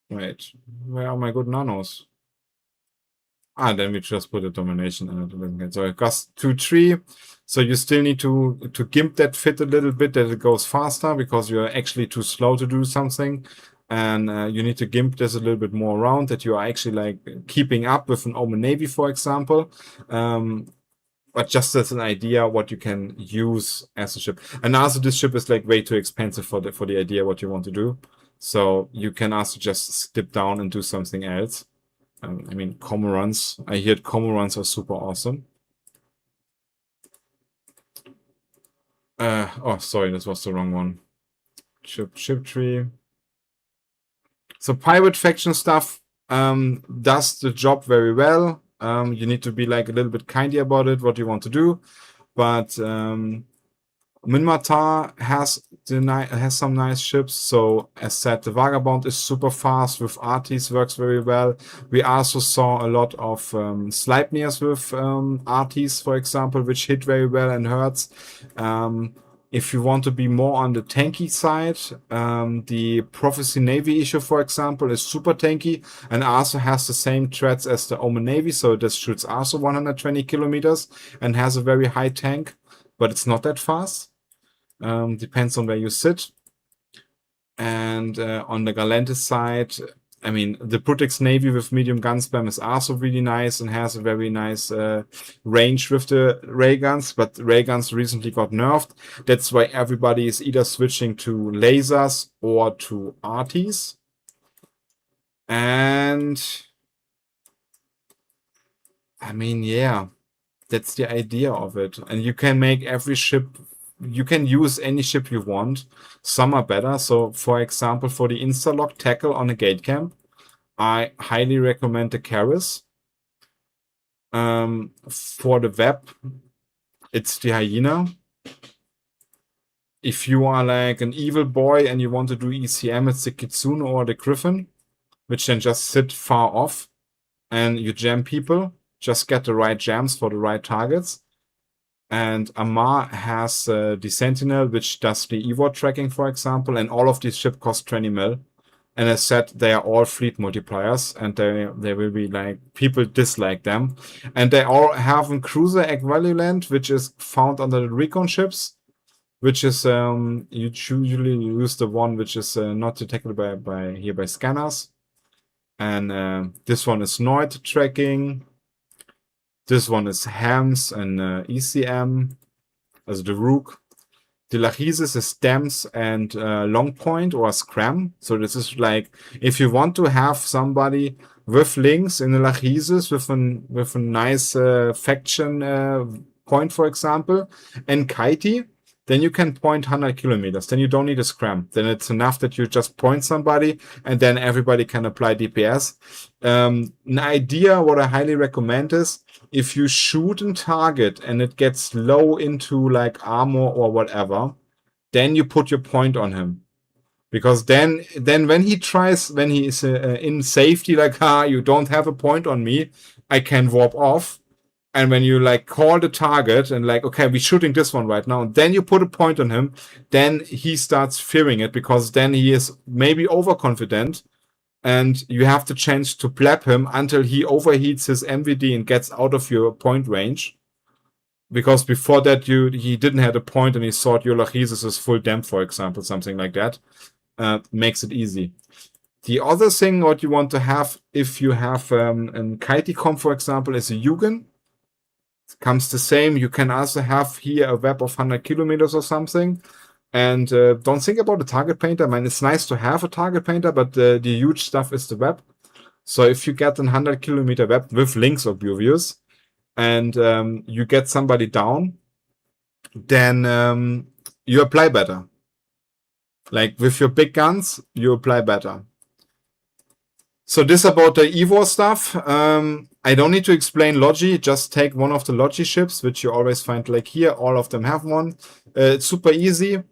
Wait, where are my good nanos? Then we just put a domination in it. So it costs 2-3. So you still need to gimp that fit a little bit, that it goes faster, because you're actually too slow to do something. And you need to gimp this a little bit more around, that you are actually like keeping up with an Omen Navy, for example. But just as an idea what you can use as a ship. And also this ship is like way too expensive for the idea what you want to do. So you can also just skip down and do something else. I mean, Cormorants. I heard Cormorants are super awesome. Oh, sorry, this was the wrong one. Ship tree. So pirate faction stuff does the job very well. You need to be like a little bit kindy about it, what you want to do. But Minmatar has some nice ships. So as said, the Vagabond is super fast with arties, works very well. We also saw a lot of Sleipnirs with arties, for example, which hit very well and hurts. If you want to be more on the tanky side, the Prophecy Navy issue, for example, is super tanky and also has the same threats as the Omen Navy. So this shoots also 120 kilometers and has a very high tank, but it's not that fast. Depends on where you sit. And on the Galantis side, I mean, the Putix Navy with medium gun spam is also really nice and has a very nice range with the ray guns, but ray guns recently got nerfed. That's why everybody is either switching to lasers or to arties. And I mean, yeah, that's the idea of it. And you can make every ship, you can use any ship you want. Some are better. So, for example, for the Instalock tackle on a gate camp, I highly recommend the Karis. For the web, it's the Hyena. If you are like an evil boy and you want to do ECM, it's the Kitsune or the Griffin, which then just sit far off and you jam people. Just get the right jams for the right targets. And Amar has the Sentinel, which does the EVOD tracking, for example, and all of these ships cost 20 mil. And as said, they are all fleet multipliers, and they will be like, people dislike them. And they all have a cruiser equivalent, which is found under the recon ships, which is, you usually use the one which is not detected by scanners. And this one is Noid tracking. This one is Hams and ECM, as the Rook. The Lachesis is Stems and Long Point or Scram. So this is like, if you want to have somebody with links in the Lachesis with a nice faction point, for example, and Kaiti, then you can point 100 kilometers. Then you don't need a Scram. Then it's enough that you just point somebody and then everybody can apply DPS. An idea, what I highly recommend is, if you shoot a target and it gets low into like armor or whatever, then you put your point on him. Because then when he is in safety, like, you don't have a point on me, I can warp off. And when you like call the target and like, okay, we're shooting this one right now, then you put a point on him, then he starts fearing it because then he is maybe overconfident. And you have the chance to blab him until he overheats his MVD and gets out of your point range. Because before that, he didn't have a point and he thought your Lachesis is full damp, for example, something like that. Makes it easy. The other thing what you want to have, if you have a Kaiticom, for example, is a Yugen. It comes the same. You can also have here a web of 100 kilometers or something. And don't think about the target painter. I mean, it's nice to have a target painter, but the huge stuff is the web. So if you get a 100-kilometer web with links obvious, and you get somebody down, then you apply better. Like with your big guns, you apply better. So this about the Evo stuff. I don't need to explain Logi. Just take one of the Logi ships, which you always find like here. All of them have one. It's super easy.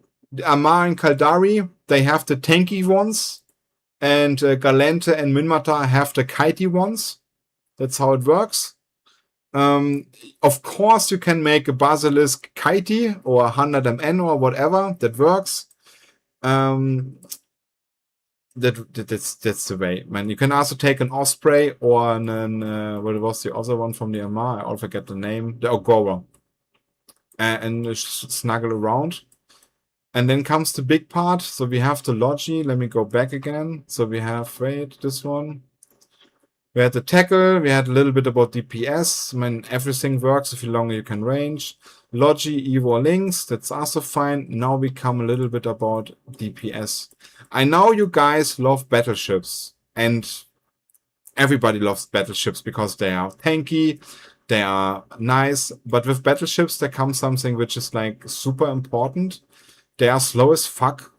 Amar and Kaldari, they have the tanky ones. And Galente and Minmatar have the kitey ones. That's how it works. Of course, you can make a Basilisk kitey or 100 MN or whatever. That works. That's the way, man. You can also take an Osprey or what was the other one from the Amar? I all forget the name. The Ogora. And snuggle around. And then comes the big part. So we have the Logi. Let me go back again. So we have, wait, this one. We had the tackle. We had a little bit about DPS. I mean, everything works. If you longer, you can range. Logi, Evo links. That's also fine. Now we come a little bit about DPS. I know you guys love battleships. And everybody loves battleships because they are tanky. They are nice. But with battleships, there comes something which is like super important. They are slow as fuck.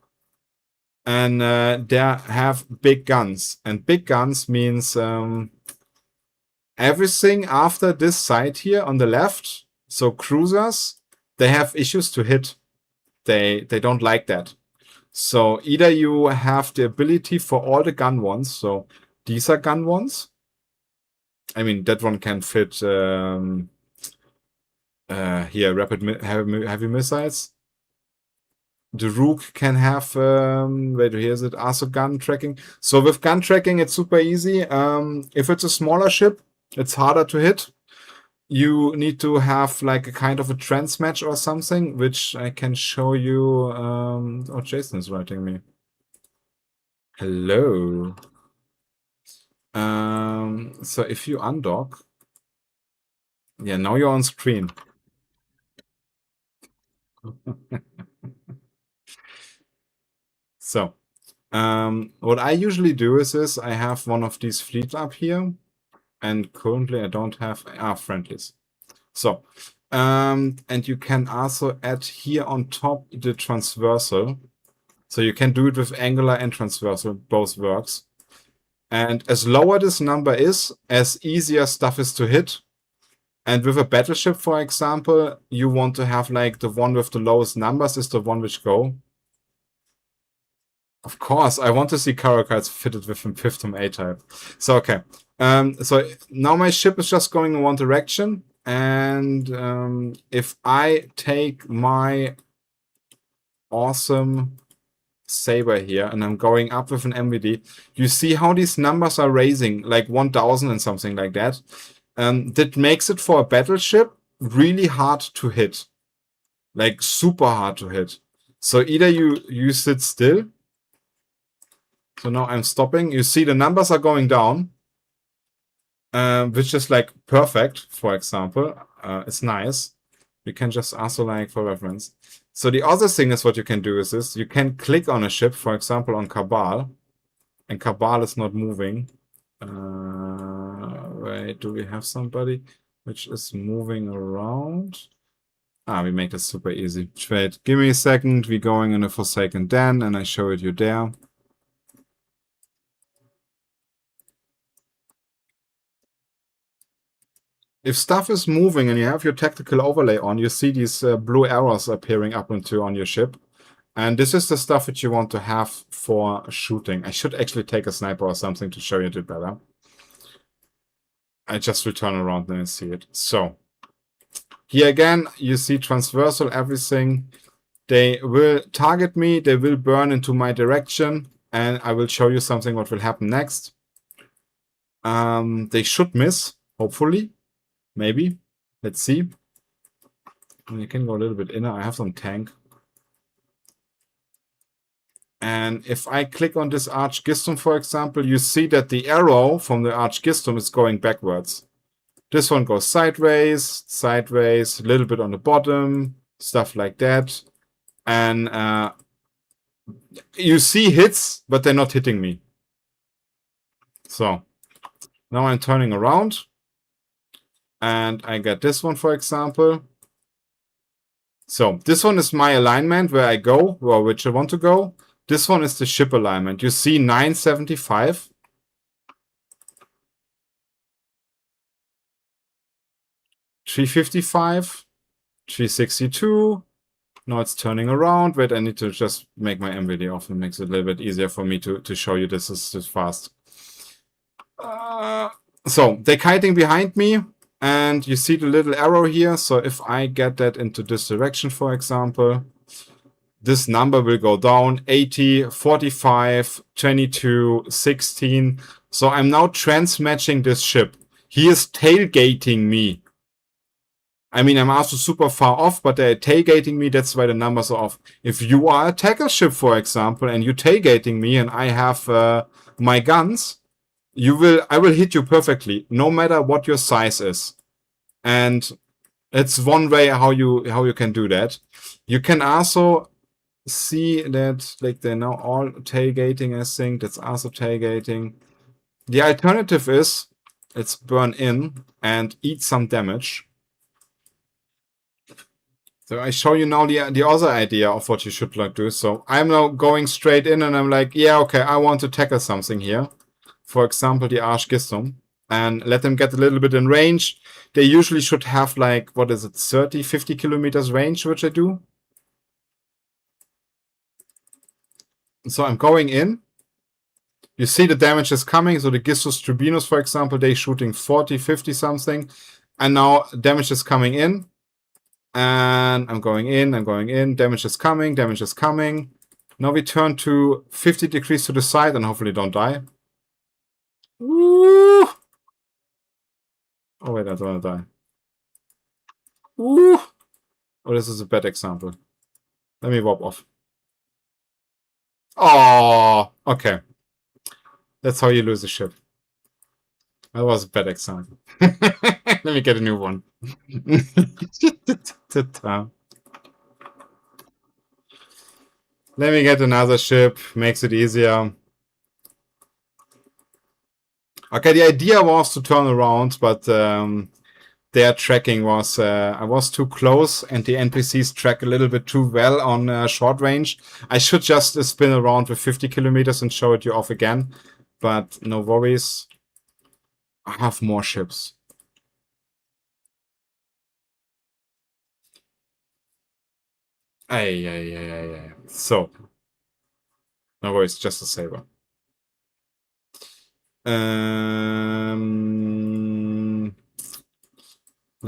And they have big guns. And big guns means everything after this side here on the left. So cruisers, they have issues to hit. They don't like that. So either you have the ability for all the gun ones. So these are gun ones. I mean, that one can fit here, rapid heavy missiles. The Rook can have, wait, here's it, also gun tracking. So with gun tracking, it's super easy. If it's a smaller ship, it's harder to hit. You need to have like a kind of a trans match or something, which I can show you. Oh, Jason is writing me. Hello. So if you undock, yeah, now you're on screen. So, what I usually do is I have one of these fleets up here, and currently I don't have friendlies. So, and you can also add here on top the transversal. So you can do it with angular and transversal, both works. And as lower this number is, as easier stuff is to hit. And with a battleship, for example, you want to have like the one with the lowest numbers is the one which go. Of course, I want to see cards fitted with a 5th A-type. So, okay. So now my ship is just going in one direction. And if I take my awesome saber here and I'm going up with an MVD, you see how these numbers are raising, like 1000 and something like that. That makes it for a battleship really hard to hit. Like super hard to hit. So either you sit still. So now I'm stopping. You see the numbers are going down. Which is like perfect, for example. It's nice. You can just also like for reference. So the other thing is what you can do is this. You can click on a ship, for example, on Cabal. And Cabal is not moving. Wait, do we have somebody which is moving around? We make this super easy. Wait, give me a second. We're going in a Forsaken Den and I show it you there. If stuff is moving and you have your tactical overlay on, you see these blue arrows appearing up and to on your ship. And this is the stuff that you want to have for shooting. I should actually take a sniper or something to show you it better. I just will turn around and see it. So, here again, you see transversal everything. They will target me. They will burn into my direction. And I will show you something what will happen next. They should miss, hopefully. Maybe. Let's see. And you can go a little bit inner. I have some tank. And if I click on this Archgistum, for example, you see that the arrow from the Archgistum is going backwards. This one goes sideways, a little bit on the bottom, stuff like that. And you see hits, but they're not hitting me. So now I'm turning around. And I get this one, for example. So this one is my alignment where I go, or which I want to go. This one is the ship alignment. You see 975. 355. 362. Now it's turning around. Wait, I need to just make my MVD off. It makes it a little bit easier for me to show you this is fast. So they're kiting behind me. And you see the little arrow here. So if I get that into this direction, for example, this number will go down 80, 45, 22, 16. So I'm now transmatching this ship. He is tailgating me. I mean, I'm also super far off, but they're tailgating me. That's why the numbers are off. If you are a tackle ship, for example, and you're tailgating me and I have my guns, I will hit you perfectly, no matter what your size is. And it's one way how you can do that. You can also see that like they're now all tailgating. I think that's also tailgating. The alternative is let's burn in and eat some damage. So I show you now the other idea of what you should like do. So I'm now going straight in and I'm like, yeah, okay, I want to tackle something here. For example, the Archgistum, and let them get a little bit in range. They usually should have like, what is it, 30, 50 kilometers range, which I do. So I'm going in. You see the damage is coming. So the Gistus Tribunus, for example, they're shooting 40, 50 something. And now damage is coming in. And I'm going in, damage is coming. Now we turn to 50 degrees to the side and hopefully don't die. Woo! Oh wait, I don't want to die. Woo! Oh, this is a bad example. Let me warp off. Oh, okay. That's how you lose a ship. That was a bad example. Let me get a new one. Let me get another ship. Makes it easier. Okay, the idea was to turn around, but their tracking was... I was too close, and the NPCs track a little bit too well on short range. I should just spin around with 50 kilometers and show it you off again. But no worries. I have more ships. Ay. So, no worries, just a saber. Let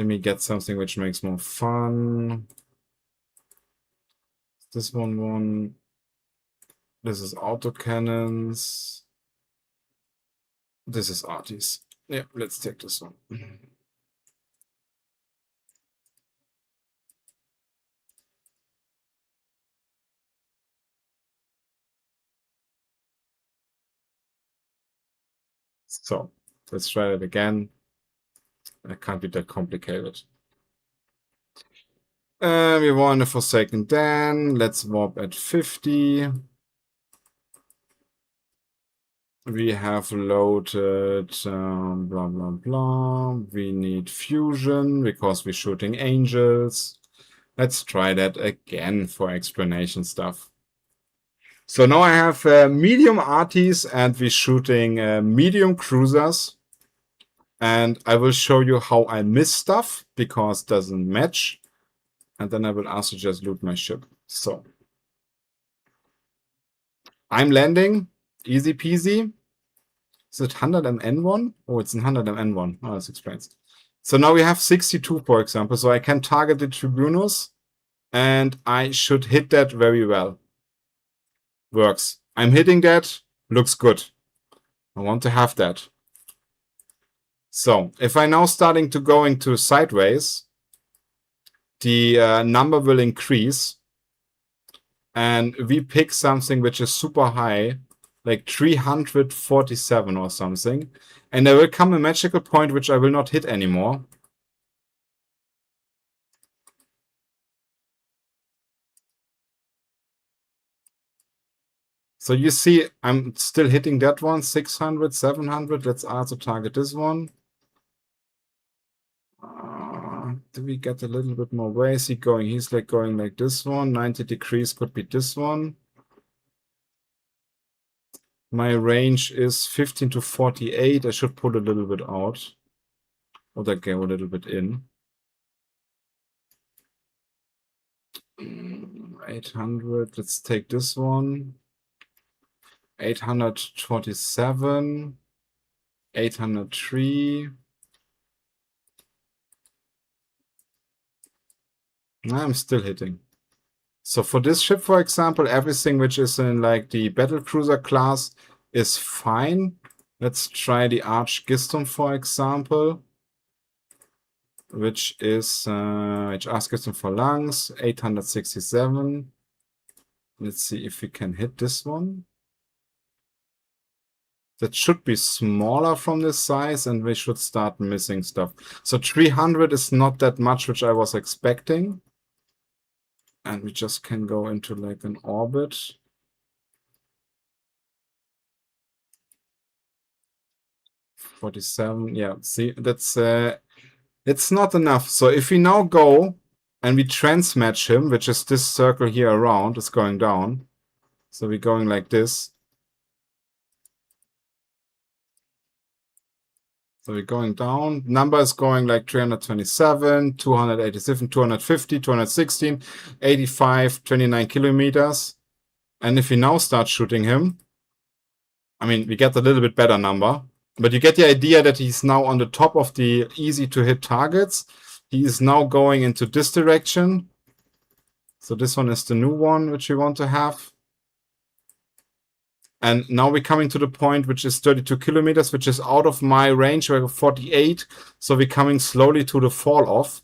me get something which makes more fun. This one. This is autocannons. This is arties. Yeah, let's take this one. So, let's try it again. It can't be that complicated. We want a Forsaken Den. Let's warp at 50. We have loaded blah, blah, blah. We need fusion because we're shooting angels. Let's try that again for explanation stuff. So now I have medium arties and we're shooting medium cruisers. And I will show you how I miss stuff because it doesn't match. And then I will also just loot my ship. So I'm landing, easy peasy. Is it 100 MN1? Oh, it's 100 MN1. Oh, this explains. So now we have 62, for example. So I can target the Tribunus and I should hit that very well. Works. I'm hitting that. Looks good. I want to have that. So if I now starting to go into sideways, the number will increase. And we pick something which is super high, like 347 or something. And there will come a magical point which I will not hit anymore. So you see, I'm still hitting that one, 600, 700. Let's also target this one. Do we get a little bit more? Where is he going? He's like going like this one. 90 degrees could be this one. My range is 15 to 48. I should pull a little bit out. Or go a little bit in. 800. Let's take this one. 827. 803. I'm still hitting. So for this ship, for example, everything which is in like the battle cruiser class is fine. Let's try the Archgistum, for example, which is Archgistum Phalanx, 867. Let's see if we can hit this one. That should be smaller from this size, and we should start missing stuff. So 300 is not that much, which I was expecting. And we just can go into like an orbit. 47, yeah, see, that's it's not enough. So if we now go and we transmatch him, which is this circle here around, it's going down. So we're going like this. So we're going down. Number is going like 327, 287, 250, 216, 85, 29 kilometers. And if we now start shooting him, I mean, we get a little bit better number. But you get the idea that he's now on the top of the easy to hit targets. He is now going into this direction. So this one is the new one, which we want to have. And now we're coming to the point, which is 32 kilometers, which is out of my range. We're 48. So we're coming slowly to the fall off.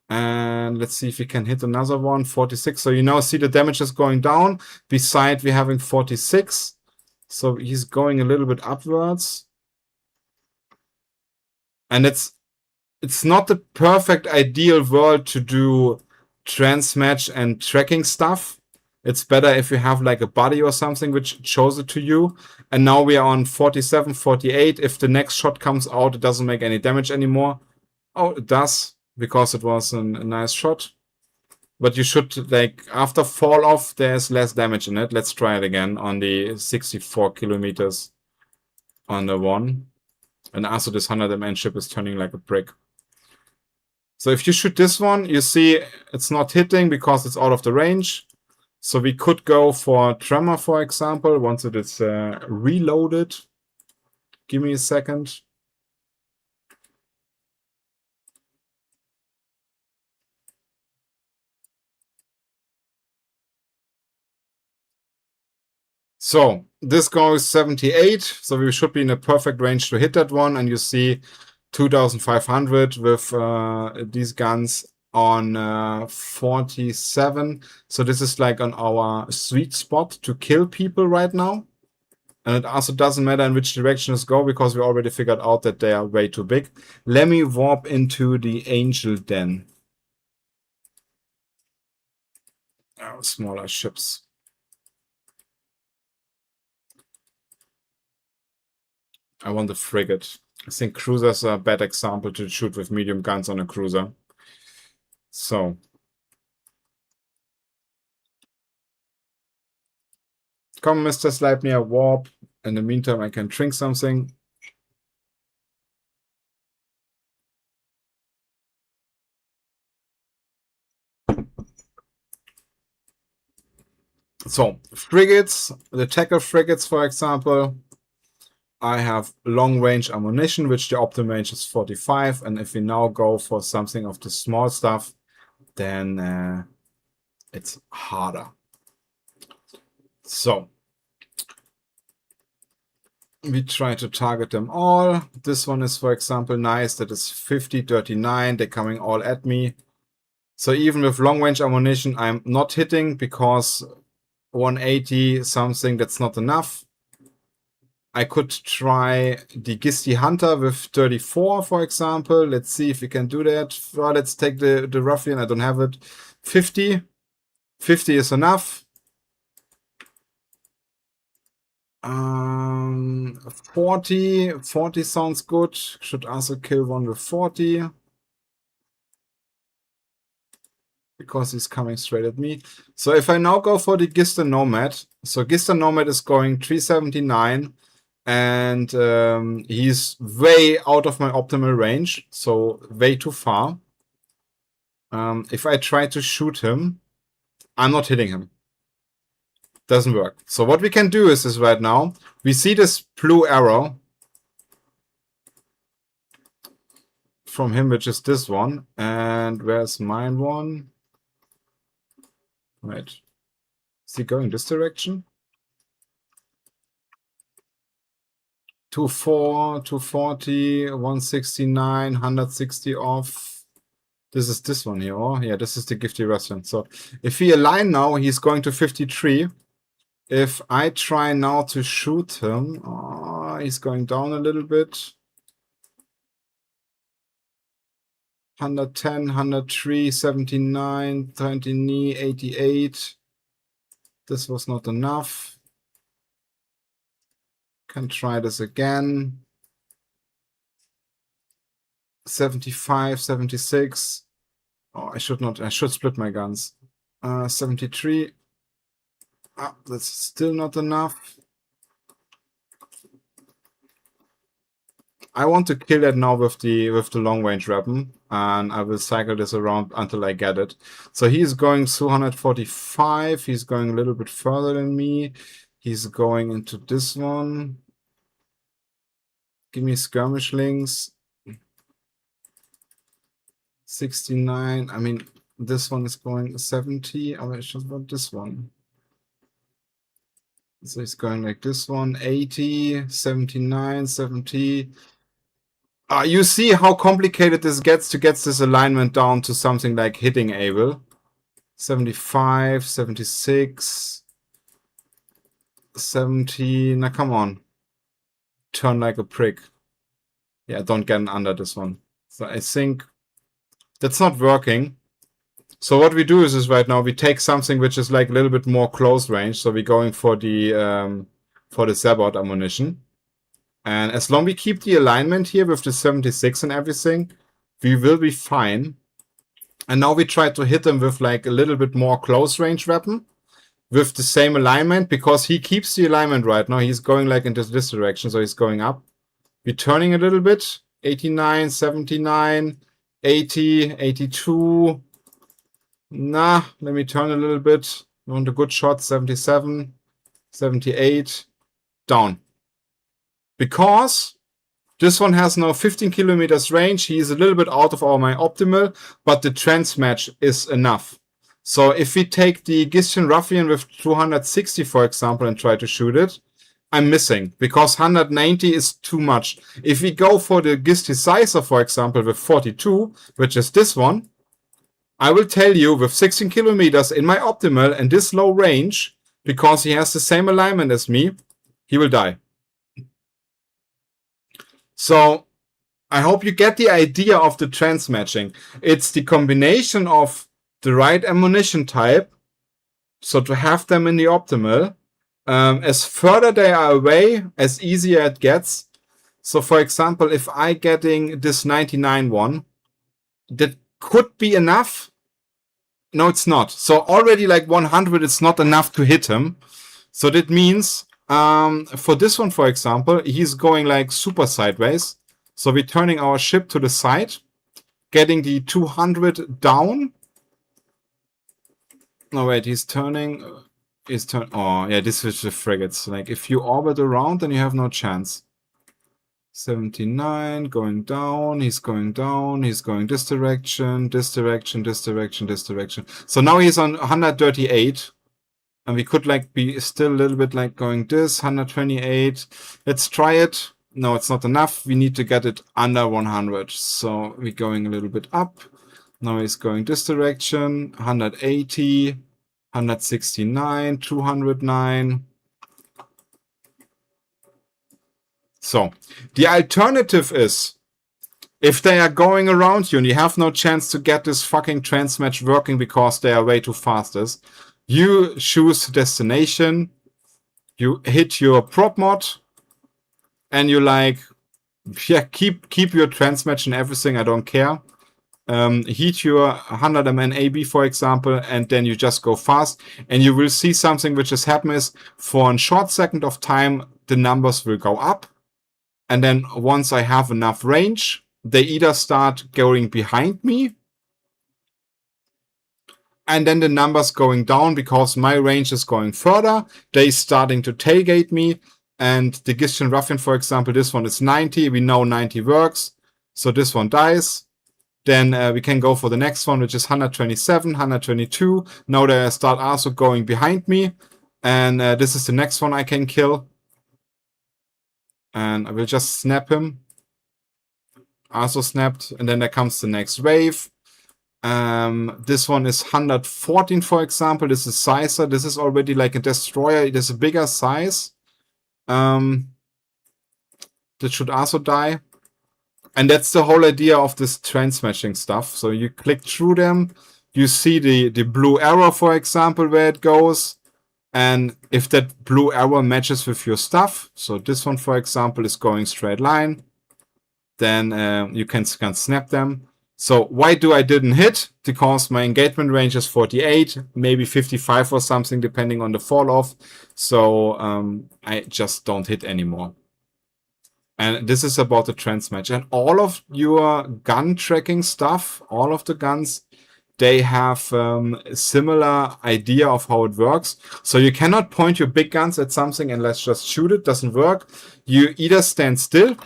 And let's see if we can hit another one, 46. So you now see the damage is going down. Beside, we're having 46. So he's going a little bit upwards. And it's not the perfect ideal world to do transmatch and tracking stuff. It's better if you have like a buddy or something which shows it to you. And now we are on 47, 48. If the next shot comes out, it doesn't make any damage anymore. Oh, it does, because it was a nice shot. But you should, like, after fall off, there's less damage in it. Let's try it again on the 64 kilometers on the one. And also this 100 MN ship is turning like a brick. So if you shoot this one, you see it's not hitting because it's out of the range. So we could go for Tremor, for example, once it is reloaded. Give me a second. So this goes 78. So we should be in a perfect range to hit that one. And you see 2,500 with these guns on 47. So this is like on our sweet spot to kill people right now. And it also doesn't matter in which direction it's go, because we already figured out that they are way too big. Let me warp into the Angel Den. Oh, smaller ships. I want the frigate. I think cruisers are a bad example to shoot with medium guns on a cruiser. So. Come, Mr. Sleipnir, warp. In the meantime, I can drink something. So, frigates, the tackle frigates, for example, I have long-range ammunition, which the optimum range is 45. And if we now go for something of the small stuff, then it's harder. So, we try to target them all. This one is, for example, nice. That is 50, 39. They're coming all at me. So even with long-range ammunition, I'm not hitting, because 180 something, that's not enough. I could try the Gisti Hunter with 34, for example. Let's see if we can do that. Well, let's take the Ruffian. I don't have it. 50. 50 is enough. 40. 40 sounds good. Should also kill one with 40. Because he's coming straight at me. So if I now go for the Gister Nomad, so Gister Nomad is going 379, and he's way out of my optimal range, so way too far. If I try to shoot him, I'm not hitting him. Doesn't work. So what we can do is right now, we see this blue arrow from him, which is this one. And where's mine one? Right. Is he going this direction? 204, 240, 169, 160 off. This is this one here. Oh, yeah, this is the Gifty Restaurant. So if we align now, he's going to 53. If I try now to shoot him, oh, he's going down a little bit. 110, 103, 79, 20 knee, 88. This was not enough. Can try this again. 75, 76. Oh, I should split my guns. 73. Ah, that's still not enough. I want to kill it now with the long range weapon, and I will cycle this around until I get it. So he's going 245. He's going a little bit further than me. He's going into this one. Give me skirmish links. 69. I mean, this one is going 70. Oh, I should want this one. So he's going like this one. 80, 79, 70. You see how complicated this gets to get this alignment down to something like hitting able. 75, 76, 70. Now come on. Turn like a prick. Yeah, don't get under this one. So I think that's not working. So what we do is right now we take something which is like a little bit more close range. So we're going for the Sabot ammunition. And as long as we keep the alignment here with the 76 and everything, we will be fine. And now we try to hit him with like a little bit more close range weapon with the same alignment, because he keeps the alignment right now. He's going like into this direction, so he's going up. We're turning a little bit. 89, 79, 80, 82. Nah, let me turn a little bit. You want a good shot. 77, 78. Down. Because this one has now 15 kilometers range. He is a little bit out of my optimal, but the trans match is enough. So if we take the Gistian Ruffian with 260, for example, and try to shoot it, I'm missing because 190 is too much. If we go for the Gisti Sizer, for example, with 42, which is this one, I will tell you with 16 kilometers in my optimal and this low range, because he has the same alignment as me, he will die. So I hope you get the idea of the trans matching. It's the combination of the right ammunition type, so to have them in the optimal. As further they are away, as easier it gets. So for example, if I getting this 99 one, that could be enough. No, it's not. So already like 100 is not enough to hit him. So that means for this one, for example, he's going like super sideways. So we're turning our ship to the side, getting the 200 down. No, wait, he's turning. Oh, yeah, this is the frigates. Like, if you orbit around, then you have no chance. 79, going down. He's going down. He's going this direction, this direction, this direction, this direction. So now he's on 138. And we could like be still a little bit like going this 128. Let's try it. No, it's not enough. We need to get it under 100. So we're going a little bit up. Now he's going this direction. 180, 169, 209. So the alternative is, if they are going around you and you have no chance to get this fucking trans match working because they are way too fastest, you choose destination, you hit your prop mod, and you like, yeah, keep your trans match and everything, I don't care. Heat your 100 mn AB, for example, and then you just go fast, and you will see something which has happened is, for a short second of time, the numbers will go up, and then once I have enough range, they either start going behind me, and then the numbers going down because my range is going further. They starting to tailgate me, and the Gistian Ruffian, for example, this one is 90. We know 90 works, so this one dies. Then we can go for the next one, which is 127, 122. Now they start also going behind me, and this is the next one I can kill. And I will just snap him. Also snapped, and then there comes the next wave. This one is 114, for example. This is Sizer. This is already like a destroyer. It is a bigger size. That should also die. And that's the whole idea of this trans-matching stuff. So you click through them. You see the blue arrow, for example, where it goes. And if that blue arrow matches with your stuff, so this one, for example, is going straight line, then you can snap them. So why do I didn't hit? Because my engagement range is 48, maybe 55 or something, depending on the fall off. So I just don't hit anymore. And this is about the trans match. And all of your gun tracking stuff, all of the guns, they have a similar idea of how it works. So you cannot point your big guns at something and let's just shoot it. Doesn't work. You either stand still.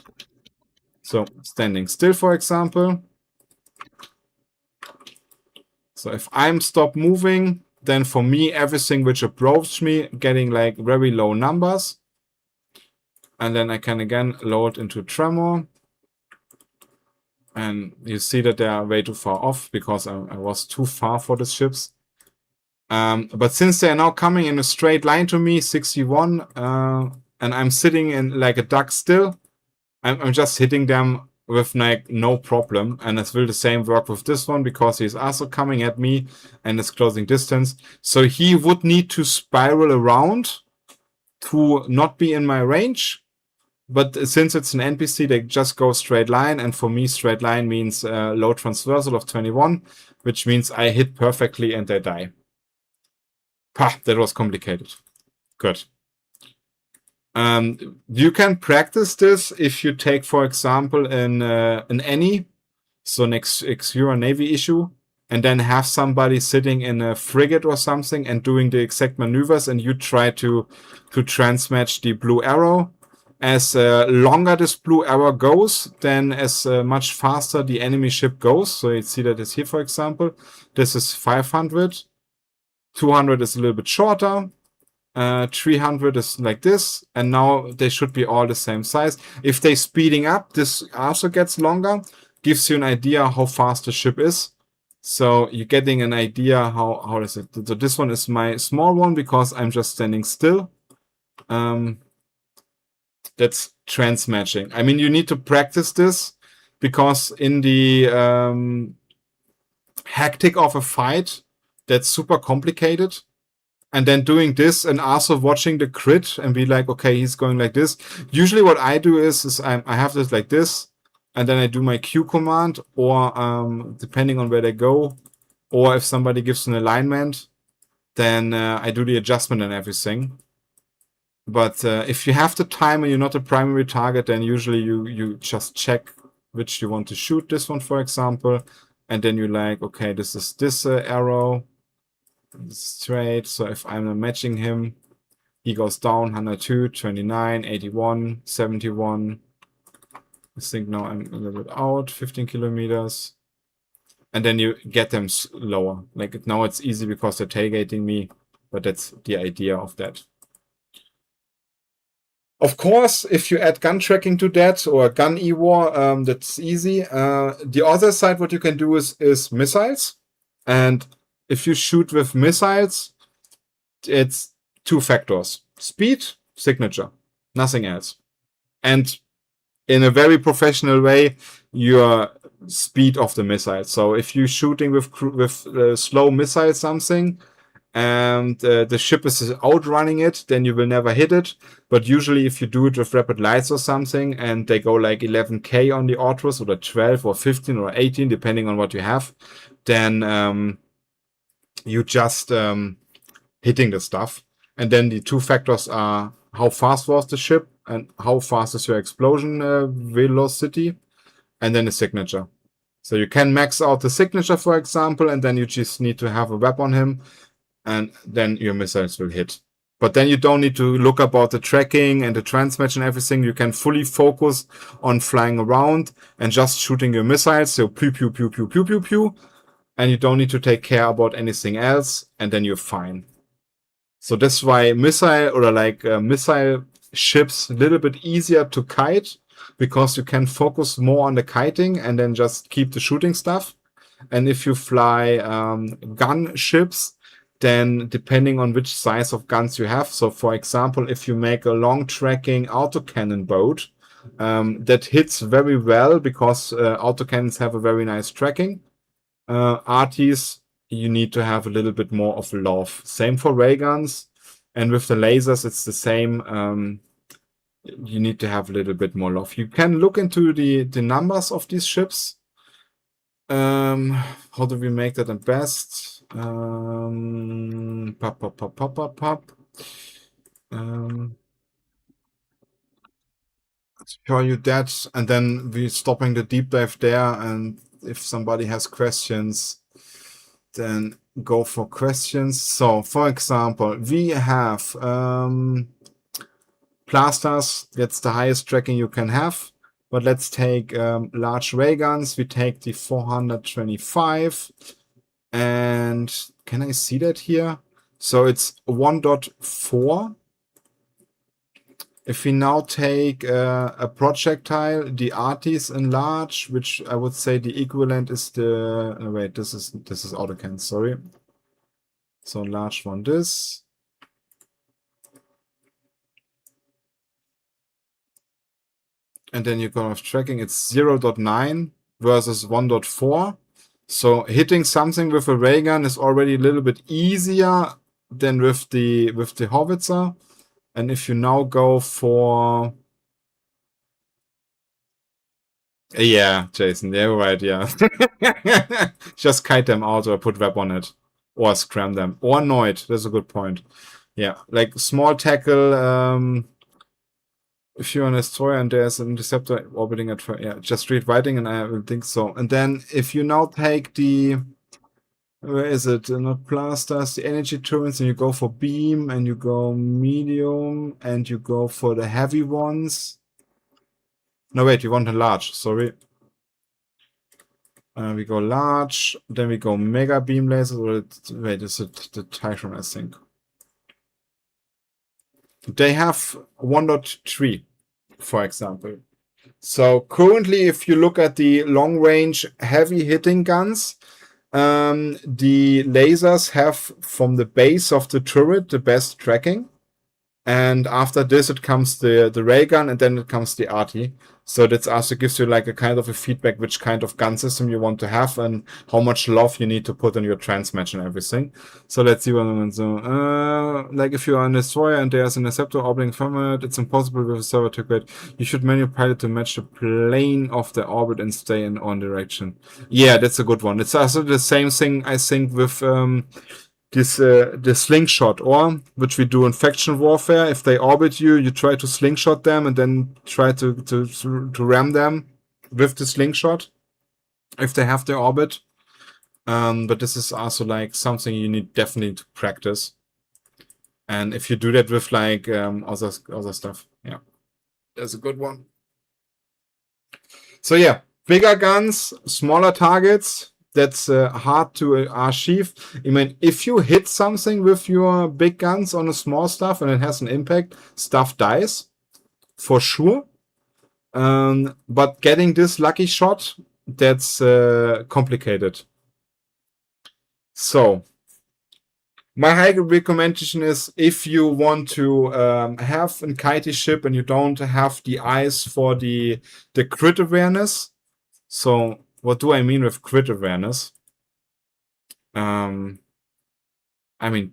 So standing still, for example. So if I'm stop moving, then for me, everything which approached me getting like very low numbers. And then I can again load into Tremor. And you see that they are way too far off because I was too far for the ships. But since they are now coming in a straight line to me, 61, and I'm sitting in like a duck still, I'm just hitting them with like no problem. And it will the same work with this one because he's also coming at me and it's closing distance. So he would need to spiral around to not be in my range. But since it's an NPC, they just go straight line. And for me, straight line means low transversal of 21, which means I hit perfectly and they die. Pah, that was complicated. Good. You can practice this if you take, for example, an Any, so an Exura Navy issue, and then have somebody sitting in a frigate or something and doing the exact maneuvers, and you try to transmatch the blue arrow. As longer this blue arrow goes, then as much faster the enemy ship goes. So you see that it's here, for example. This is 500. 200 is a little bit shorter. 300 is like this. And now they should be all the same size. If they're speeding up, this also gets longer. Gives you an idea how fast the ship is. So you're getting an idea how is it. So this one is my small one because I'm just standing still. That's trans matching. I mean, you need to practice this because in the hectic of a fight, that's super complicated. And then doing this and also watching the crit and be like, okay, he's going like this. Usually what I do is I have this like this, and then I do my Q command, or depending on where they go, or if somebody gives an alignment, then I do the adjustment and everything. But if you have the time and you're not a primary target, then usually you just check which you want to shoot. This one, for example, and then you like, okay, this is this arrow, straight. So if I'm matching him, he goes down 102, 29, 81, 71. I think now I'm a little bit out, 15 kilometers. And then you get them lower. Like now it's easy because they're tailgating me, but that's the idea of that. Of course, if you add gun tracking to that or gun e-war, that's easy. The other side, what you can do is missiles. And if you shoot with missiles, it's two factors. Speed, signature, nothing else. And in a very professional way, your speed of the missile. So if you're shooting with slow missile something, and the ship is outrunning it, then you will never hit it. But usually if you do it with rapid lights or something and they go like 11k on the Ortrus, or 12 or 15 or 18, depending on what you have, then you just hitting the stuff. And then the two factors are how fast was the ship and how fast is your explosion velocity, and then the signature. So you can max out the signature, for example, and then you just need to have a web on him, and then your missiles will hit. But then you don't need to look about the tracking and the transmatch and everything. You can fully focus on flying around and just shooting your missiles. So pew, pew, pew, pew, pew, pew, pew. And you don't need to take care about anything else. And then you're fine. So that's why missile or missile ships a little bit easier to kite, because you can focus more on the kiting and then just keep the shooting stuff. And if you fly gun ships, then depending on which size of guns you have. So for example, if you make a long tracking autocannon boat, that hits very well because autocannons have a very nice tracking. RTs, you need to have a little bit more of love. Same for ray guns, and with the lasers, it's the same. You need to have a little bit more love. You can look into the numbers of these ships. How do we make that the best? Show you that, and then we're stopping the deep dive there. And if somebody has questions, then go for questions. So, for example, we have plasters. That's the highest tracking you can have. But let's take large ray guns. We take the 425. And can I see that here? So it's 1.4. If we now take a projectile, the artis in large, which I would say the equivalent is the wait, this is autocan, sorry. So large one, this. And then you go with tracking, it's 0.9 versus 1.4. So hitting something with a ray gun is already a little bit easier than with the howitzer. And if you now go for... Yeah, Jason, you're right, yeah. Just kite them out or put web on it. Or scram them. Or Noid, that's a good point. Yeah, like small tackle, if you're on a destroyer and there's an interceptor orbiting at... Yeah, just read writing and I will think so. And then if you now take the... Where is it? Not plasters, the energy turrets, and you go for beam, and you go medium, and you go for the heavy ones. No, wait, we want a large, sorry. We go large, then we go mega beam lasers, or wait, is it the Typhon, I think. They have 1.3, for example. So currently, if you look at the long range heavy hitting guns, the lasers have from the base of the turret the best tracking, and after this it comes the ray gun, and then it comes the RT. So that's also gives you like a kind of a feedback which kind of gun system you want to have and how much love you need to put on your transmatch and everything. So let's see what I'm so like if you are on a destroyer and there's an interceptor orbiting from it, it's impossible with a server to create. You should manually pilot to match the plane of the orbit and stay in one direction. Yeah, that's a good one. It's also the same thing I think with the slingshot, or which we do in faction warfare. If they orbit you, you try to slingshot them and then try to ram them with the slingshot if they have their orbit. But this is also like something you need definitely to practice. And if you do that with like other stuff, yeah, that's a good one. So yeah, bigger guns, smaller targets. That's hard to achieve. I mean, if you hit something with your big guns on a small stuff and it has an impact, stuff dies, for sure. But getting this lucky shot, that's complicated. So, my high recommendation is if you want to have a kitey ship and you don't have the eyes for the crit awareness. So, what do I mean with crit awareness? I mean,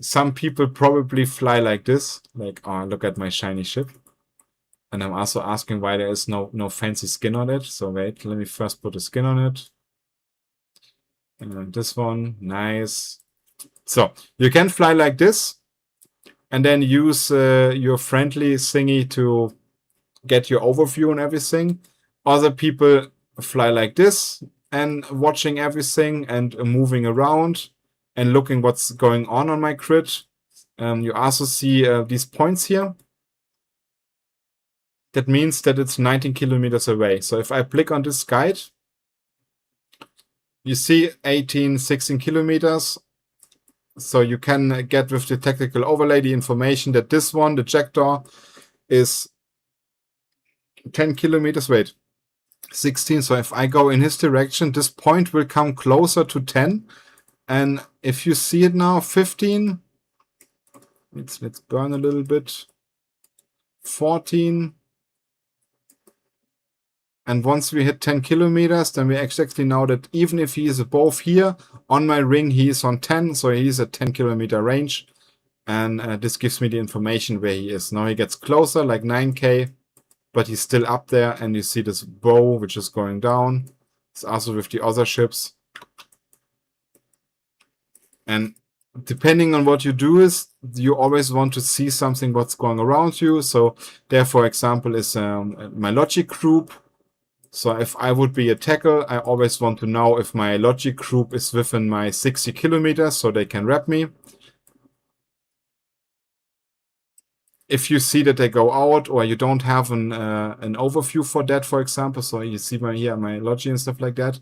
Some people probably fly like this, like, oh, look at my shiny ship. And I'm also asking why there is no fancy skin on it. So wait, let me first put a skin on it. And this one, nice. So you can fly like this, and then use your friendly thingy to get your overview and everything. Other people fly like this and watching everything and moving around and looking what's going on my crit. You also see these points here. That means that it's 19 kilometers away. So if I click on this guide, you see 18, 16 kilometers. So you can get with the tactical overlay the information that this one, the jackdaw, is 10 kilometers. Wait, 16. So if I go in his direction, this point will come closer to 10. And if you see it now, 15. Let's burn a little bit. 14. And once we hit 10 kilometers, then we exactly know that even if he is above here, on my ring, he is on 10. So he's at 10 kilometer range. And this gives me the information where he is. Now he gets closer, like 9K, but he's still up there. And you see this bow, which is going down. It's also with the other ships. And depending on what you do is, you always want to see something what's going around you. So there, for example, is my logic group. So if I would be a tackle, I always want to know if my logic group is within my 60 kilometers so they can wrap me. If you see that they go out or you don't have an overview for that, for example, so you see my logic and stuff like that.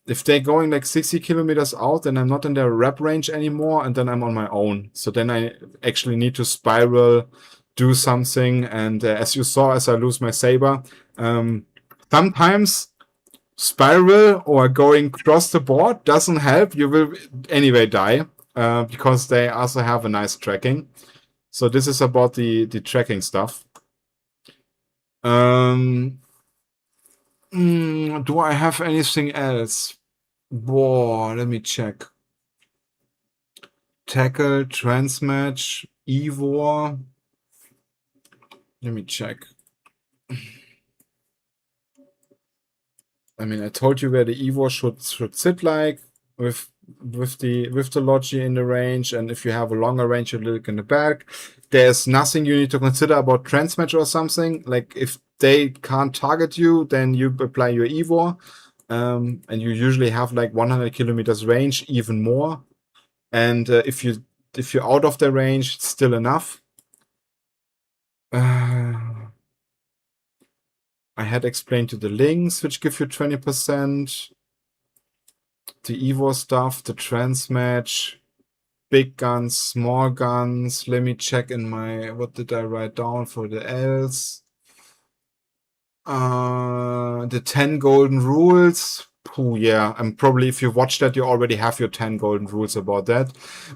If they're going like 60 kilometers out, then I'm not in their wrap range anymore, and then I'm on my own. So then I actually need to spiral, do something, and as you saw, as I lose my saber, sometimes spiral or going across the board doesn't help. You will anyway die because they also have a nice tracking. So this is about the tracking stuff. Do I have anything else? Whoa, let me check. Tackle, transmatch, Evor. Let me check. I mean, I told you where the Evor should sit like with the Logi in the range, and if you have a longer range, you look in the back. There's nothing you need to consider about transmatch or something. Like if they can't target you, then you apply your Evor, and you usually have like 100 kilometers range, even more. And if you're out of the range, it's still enough. I had explained to the links, which give you 20%. The Evo stuff, the transmatch, big guns, small guns. Let me check in my, what did I write down for the else? The 10 golden rules. Ooh, yeah, and probably if you watch that, you already have your 10 golden rules about that.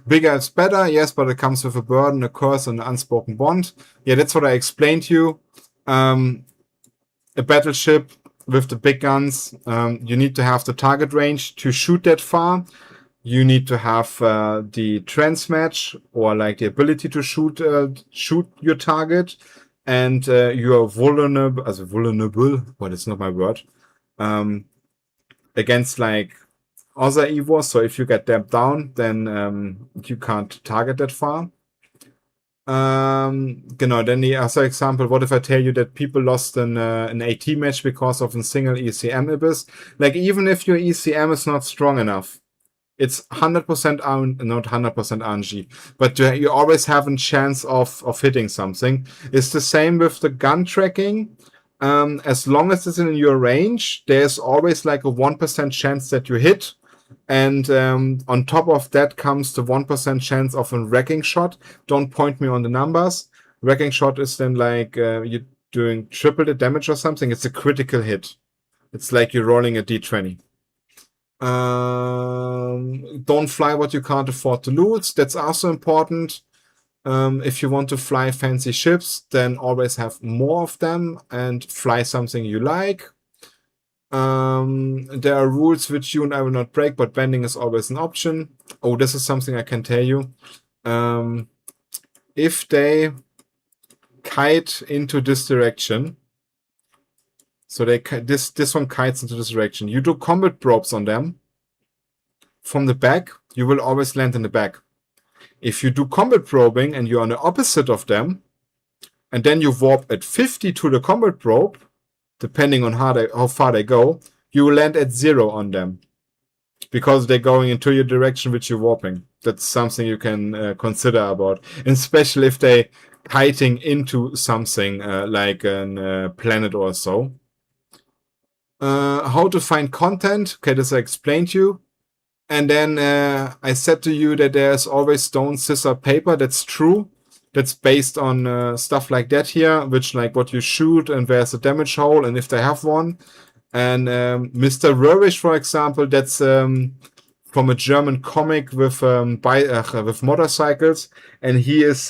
Bigger is better, yes, but it comes with a burden, a curse, and an unspoken bond. Yeah, that's what I explained to you. A battleship with the big guns, you need to have the target range to shoot that far. You need to have the transmatch or like the ability to shoot your target, and you are vulnerable, but it's not my word, against like other Evos. So if you get them down, then you can't target that far. Genau, then the other example, what if I tell you that people lost an AT match because of a single ECM Abyss? Like, even if your ECM is not strong enough, it's 100% not 100% RNG, but you always have a chance of hitting something. It's the same with the gun tracking. As long as it's in your range, there's always like a 1% chance that you hit. And on top of that comes the 1% chance of a wrecking shot. Don't point me on the numbers. Wrecking shot is then like you're doing triple the damage or something. It's a critical hit. It's like you're rolling a d20. Don't fly what you can't afford to lose. That's also important. If you want to fly fancy ships, then always have more of them and fly something you like. There are rules which you and I will not break, but bending is always an option. Oh, this is something I can tell you. If they kite into this direction, so this one kites into this direction, you do combat probes on them. From the back, you will always land in the back. If you do combat probing and you're on the opposite of them, and then you warp at 50 to the combat probe, depending on how far they go, you will land at 0 on them. Because they're going into your direction which you're warping. That's something you can consider about. And especially if they're kiting into something like a planet or so. How to find content. Okay, this I explained to you. And then I said to you that there's always stone, scissor, paper. That's true. That's based on stuff like that here, which like what you shoot and where's the damage hole and if they have one. And Mr. Röhrisch, for example, that's from a German comic with motorcycles, and he is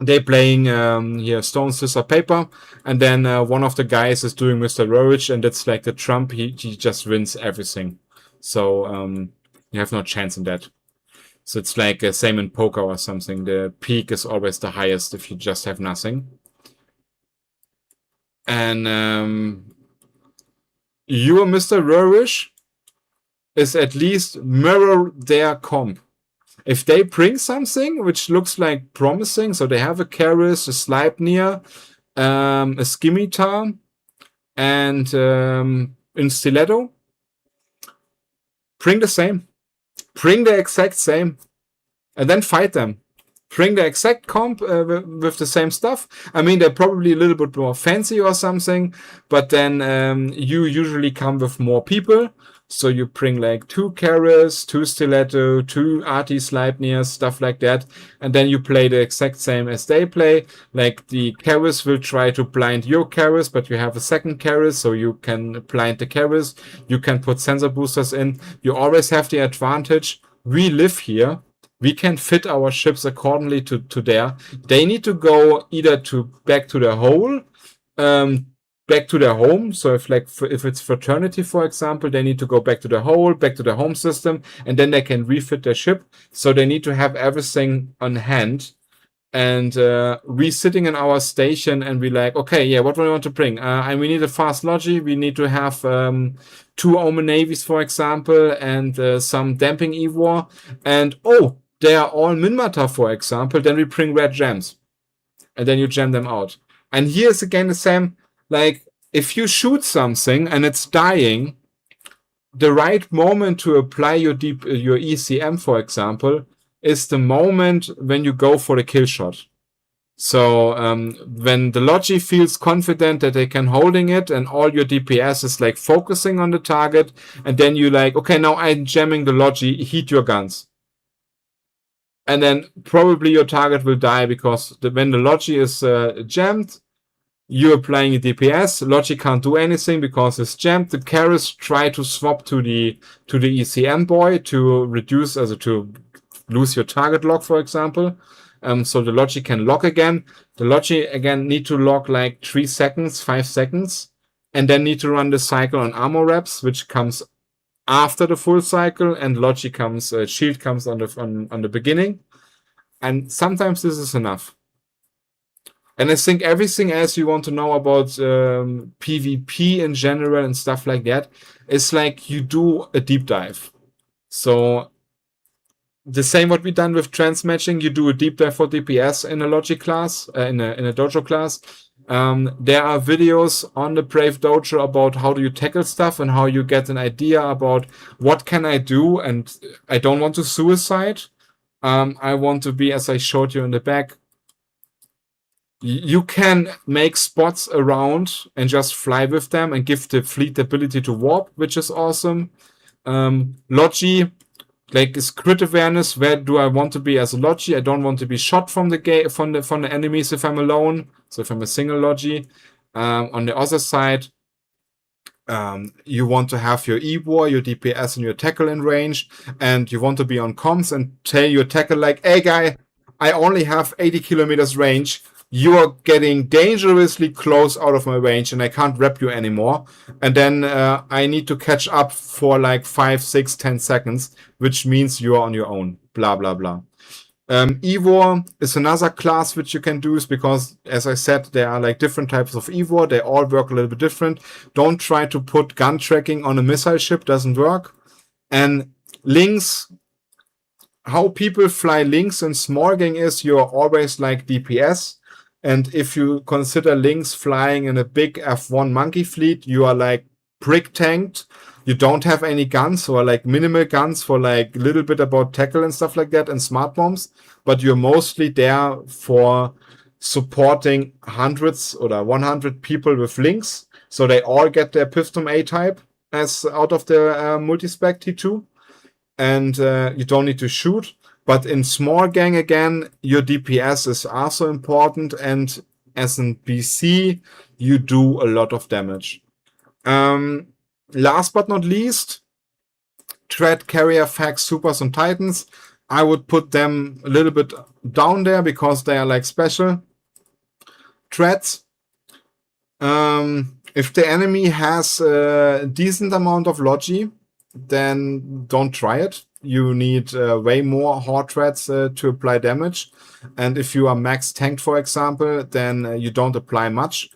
they playing here stone, scissor, paper, and then one of the guys is doing Mr. Röhrisch, and that's like the Trump. He just wins everything, so you have no chance in that. So it's like same in poker or something. The peak is always the highest if you just have nothing. And your Mr. Röhrisch is at least mirror their comp. If they bring something which looks like promising, so they have a Karis, a Sleipnir, a Scimitar, and in Stiletto, bring the same. Bring the exact same. And then fight them. Bring the exact comp with the same stuff. I mean, they're probably a little bit more fancy or something, but then you usually come with more people. So you bring like 2 Karis, 2 Stiletto, 2 Arti Sleipnirs, stuff like that. And then you play the exact same as they play. Like the Karis will try to blind your Karis, but you have a second Karis, so you can blind the Karis. You can put sensor boosters in. You always have the advantage. We live here. We can fit our ships accordingly to there. They need to go either back to their hole, back to their home. So if it's fraternity, for example, they need to go back to the hole, back to the home system, and then they can refit their ship. So they need to have everything on hand. And we sitting in our station and we like, okay, yeah, what do we want to bring? And we need a fast logi. We need to have 2 Omen Navies, for example, and some damping Evor. And they are all Minmata, for example. Then we bring red gems. And then you jam them out. And here's again the same. Like, if you shoot something and it's dying, the right moment to apply your ECM, for example, is the moment when you go for the kill shot. So when the Logi feels confident that they can holding it and all your DPS is like focusing on the target, and then you like, okay, now I'm jamming the Logi, heat your guns. And then probably your target will die because when the Logi is jammed, you're applying a DPS. Logi can't do anything because it's jammed. The Karis try to swap to the ECM boy to reduce, to lose your target lock, for example. So the Logi can lock again. The Logi again need to lock like 3 seconds, 5 seconds, and then need to run the cycle on armor reps, which comes after the full cycle, and Logi comes, shield comes on the beginning. And sometimes this is enough. And I think everything else you want to know about PvP in general and stuff like that is like you do a deep dive. So the same what we done with transmatching, you do a deep dive for DPS in a Logi class, in a dojo class. There are videos on the Brave Dojo about how do you tackle stuff and how you get an idea about what can I do, and I don't want to suicide. I want to be, as I showed you in the back, you can make spots around and just fly with them and give the fleet the ability to warp, which is awesome. Logi, like, is crit awareness. Where do I want to be as a Logi? I don't want to be shot from the enemies if I'm alone. So if I'm a single Logi. On the other side, you want to have your E-War, your DPS, and your tackle in range, and you want to be on comms and tell your tackle like, hey guy, I only have 80 kilometers range. you are getting dangerously close out of my range and I can't rep you anymore. And then I need to catch up for like 5, 6, 10 seconds, which means you're on your own. Blah, blah, blah. Evor is another class which you can do, because, as I said, there are like different types of Evor. They all work a little bit different. Don't try to put gun tracking on a missile ship. Doesn't work. And links, how people fly links in small gang is you're always like DPS. And if you consider links flying in a big F1 monkey fleet, you are like brick tanked. You don't have any guns, or like minimal guns for like a little bit about tackle and stuff like that and smart bombs, but you're mostly there for supporting hundreds or 100 people with links. So they all get their Piston A type as out of the multi-spec T2. And you don't need to shoot. But in small gang again, your DPS is also important. And as in BC, you do a lot of damage. Last but not least, Tread, Carrier, Fax, Supers, and Titans. I would put them a little bit down there because they are like special. Treads. If the enemy has a decent amount of logi, then don't try it. You need way more horde treads to apply damage. And if you are max tanked, for example, then you don't apply much.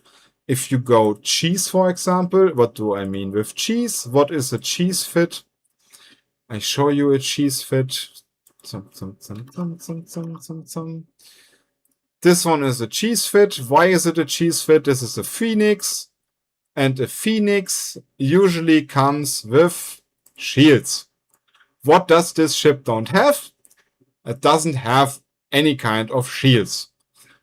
If you go cheese, for example, what do I mean with cheese? What is a cheese fit? I show you a cheese fit. This one is a cheese fit. Why is it a cheese fit? This is a Phoenix. And a Phoenix usually comes with shields. What does this ship don't have? It doesn't have any kind of shields.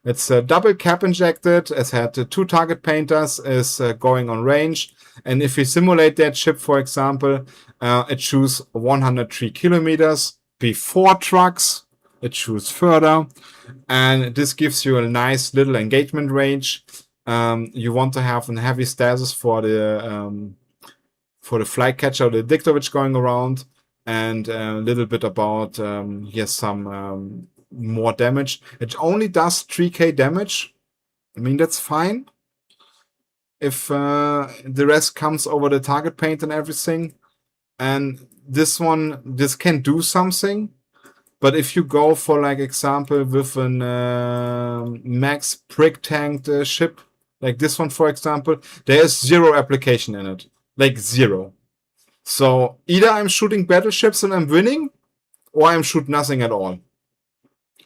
It's double cap injected. It's had 2 target painters. Is going on range. And if we simulate that ship, for example, it shoots 103 kilometers before trucks. It shoots further. And this gives you a nice little engagement range. You want to have a heavy stasis for the flycatcher, the Dictor, which going around. And a little bit about some more damage. It only does 3k damage. I mean, that's fine if the rest comes over the target paint and everything. And this can do something. But if you go for, like, example with an max prick tanked ship, like this one, for example, there is 0 application in it. Like 0. So either I'm shooting battleships and I'm winning, or I'm shoot nothing at all.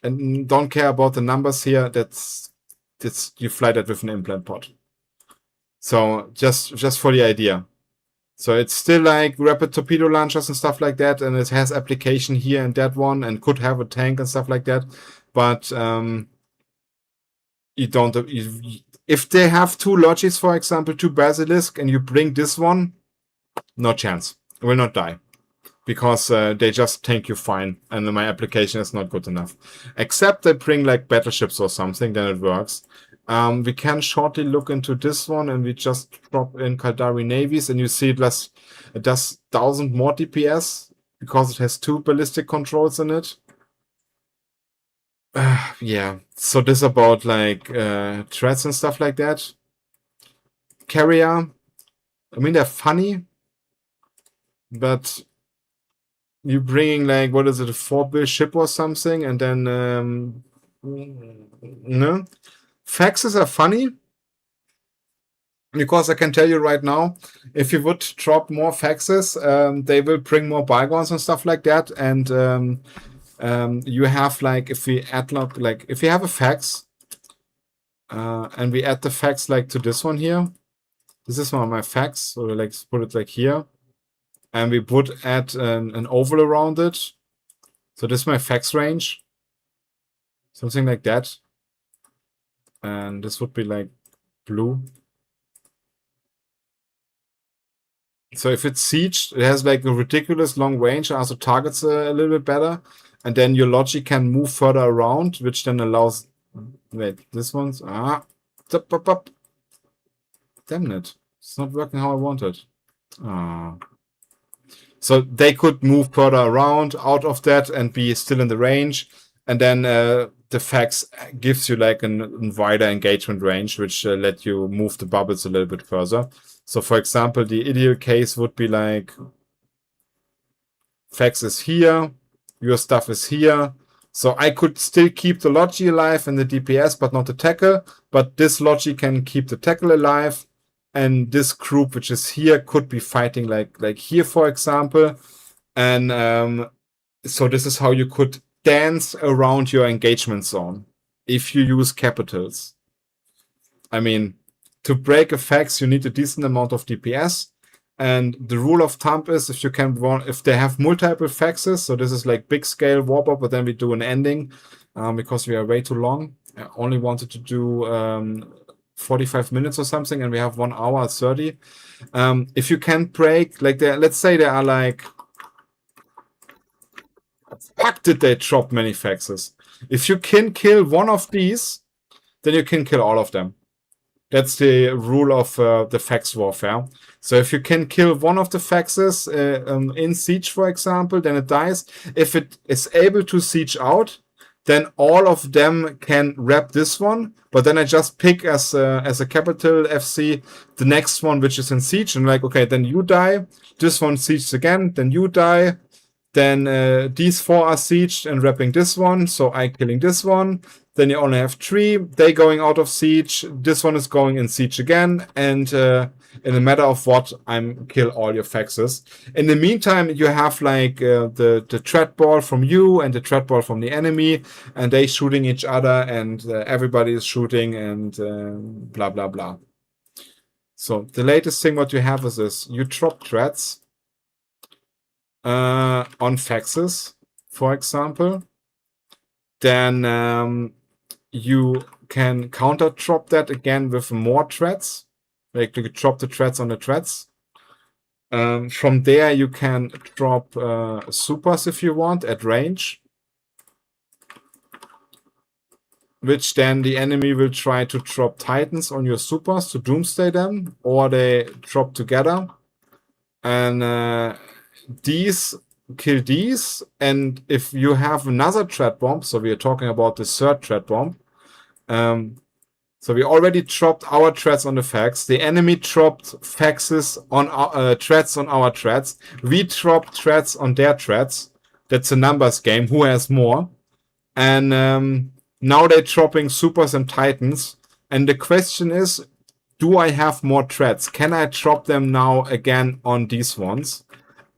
And don't care about the numbers here. That's you fly that with an implant pod. So just for the idea. So it's still like rapid torpedo launchers and stuff like that, and it has application here and that one, and could have a tank and stuff like that. But you don't. If they have 2 logis, for example, 2 basilisk, and you bring this one, no chance. It will not die. Because they just tank you fine, and my application is not good enough. Except they bring like battleships or something, then it works. We can shortly look into this one, and we just drop in Kaldari Navies, and you see it does 1,000 more DPS because it has 2 ballistic controls in it. Yeah, so this about like threats and stuff like that. Carrier, I mean, they're funny, but you bringing like, what is it, a 4-bill ship or something, and then no. Faxes are funny because I can tell you right now, if you would drop more faxes, they will bring more bygons and stuff like that. And you have, like, if we add like if you have a fax and we add the fax like to this one here, this is one of my fax, so like put it like here. And we would add an oval around it. So this is my fax range. Something like that. And this would be like blue. So if it's sieged, it has like a ridiculous long range, also targets a little bit better. And then your logic can move further around, which then allows... Wait, this one's... Damn it. It's not working how I wanted. So they could move further around out of that and be still in the range. And then the fax gives you like a wider engagement range, which let you move the bubbles a little bit further. So for example, the ideal case would be like fax is here, your stuff is here. So I could still keep the Logi alive and the DPS, but not the tackle. But this Logi can keep the tackle alive. And this group, which is here, could be fighting like here, for example. And so this is how you could dance around your engagement zone if you use capitals. I mean, to break a fax, you need a decent amount of DPS. And the rule of thumb is if they have multiple faxes, so this is like big scale warp up, but then we do an ending because we are way too long. I only wanted to do 45 minutes or something, and we have 1 hour 30. If you can break, like let's say there are like, fuck, did they drop many faxes? If you can kill one of these, then you can kill all of them. That's the rule of the fax warfare. So if you can kill one of the faxes in siege, for example, then it dies. If it is able to siege out, then all of them can wrap this one. But then I just pick as a capital FC the next one, which is in siege. And like, okay, then you die. This one sieges again. Then you die. Then these 4 are sieged and wrapping this one. So I killing this one. Then you only have 3. They going out of siege. This one is going in siege again. And in a matter of what, I'm kill all your faxes. In the meantime, you have like the threat ball from you and the threat ball from the enemy. And they shooting each other. And everybody is shooting and blah, blah, blah. So the latest thing what you have is this. You drop threats on faxes, for example. Then you can counter drop that again with more threads. Like you drop the threads on the threads. From there you can drop supers if you want at range, which then the enemy will try to drop titans on your supers to doomsday them, or they drop together. And these kill these, and if you have another threat bomb, so we are talking about the third threat bomb. So we already dropped our threads on the fax. The enemy dropped faxes on our threads on our threads. We dropped threads on their threads. That's a numbers game. Who has more? And now they're dropping supers and titans. And the question is, do I have more threads? Can I drop them now again on these ones?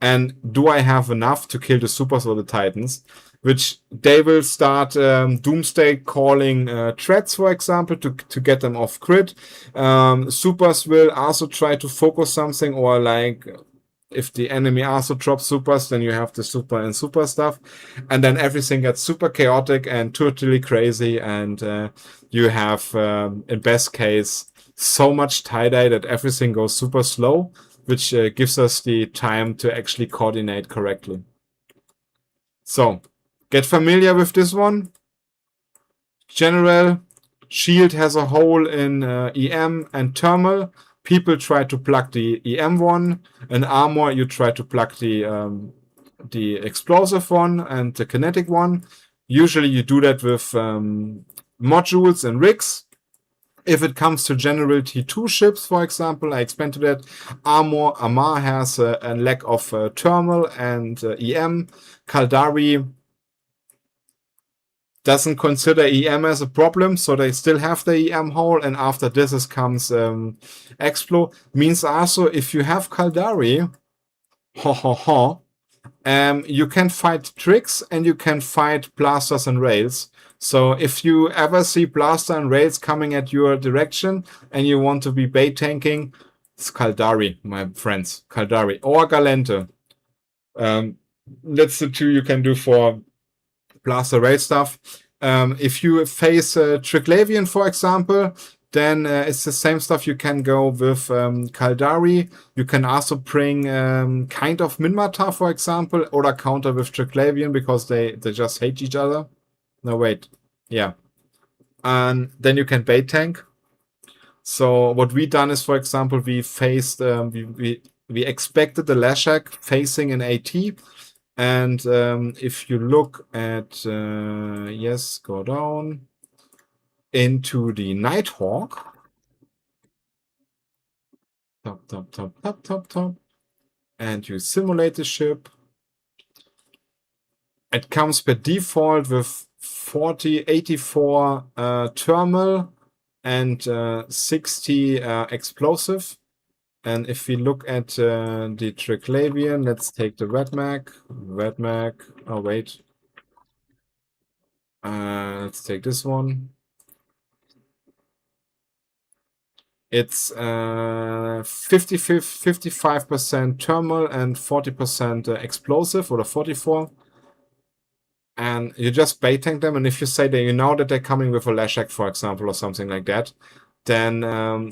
And do I have enough to kill the supers or the titans? Which they will start doomsday calling threats, for example, to get them off grid. Supers will also try to focus something, or like if the enemy also drops supers, then you have the super and super stuff. And then everything gets super chaotic and totally crazy. And you have, in best case, so much tie-dye that everything goes super slow, which gives us the time to actually coordinate correctly. So, get familiar with this one. General, shield has a hole in EM and thermal. People try to plug the EM one. And armor, you try to plug the explosive one and the kinetic one. Usually you do that with modules and rigs. If it comes to General T2 ships, for example, I explained to that. Armar has a lack of thermal and EM. Caldari doesn't consider EM as a problem, so they still have the EM hole. And after this comes Explo. Means also, if you have Caldari, you can fight tricks and you can fight blasters and rails. So if you ever see blaster and rails coming at your direction and you want to be bait tanking, it's Caldari, my friends. Caldari or Galente. That's the 2 you can do for blaster rail stuff. If you face Triglavian, for example, then it's the same stuff. You can go with Caldari. You can also bring kind of Minmatar, for example, or counter with Triglavian because they just hate each other. No, wait. Yeah. And then you can bait tank. So what we done is, for example, we faced, we expected the Lashak facing an AT. And if you look at, yes, go down into the Nighthawk. Top, top, top, top, top, top. And you simulate the ship. It comes per default with 84 thermal and 60 explosive. And if we look at the Triclavian, let's take the Red Mag. Oh, wait. Let's take this one. It's 55% thermal and 40% explosive, or 44. And you just bait tank them. And if you say that you know that they're coming with a Leshek, for example, or something like that, then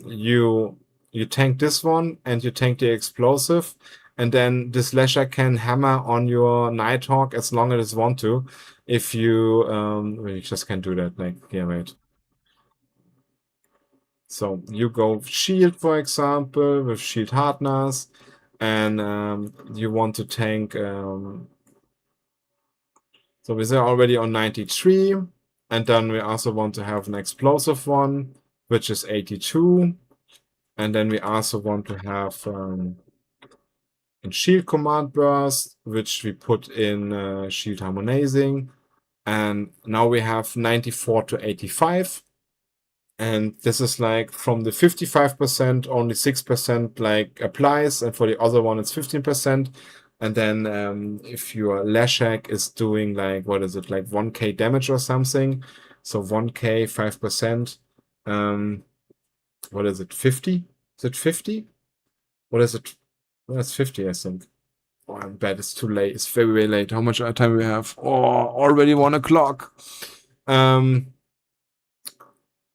you tank this one and you tank the explosive. And then this Leshek can hammer on your Nighthawk as long as it want to. If you, well, you just can't do that. Like, yeah, wait. So you go shield, for example, with shield hardness, and you want to tank. So we're already on 93, and then we also want to have an explosive one, which is 82, and then we also want to have a shield command burst, which we put in shield harmonizing, and now we have 94 to 85. And this is like from the 55%, only 6% like applies, and for the other one it's 15%. And then if your Leshek is doing like, what is it, like 1k damage or something, so 1k 5%, what is it, 50? Is it 50? What is it? Well, it's 50, I think. Oh, I bet it's too late. It's very, very late. How much time we have? Oh, already 1 o'clock.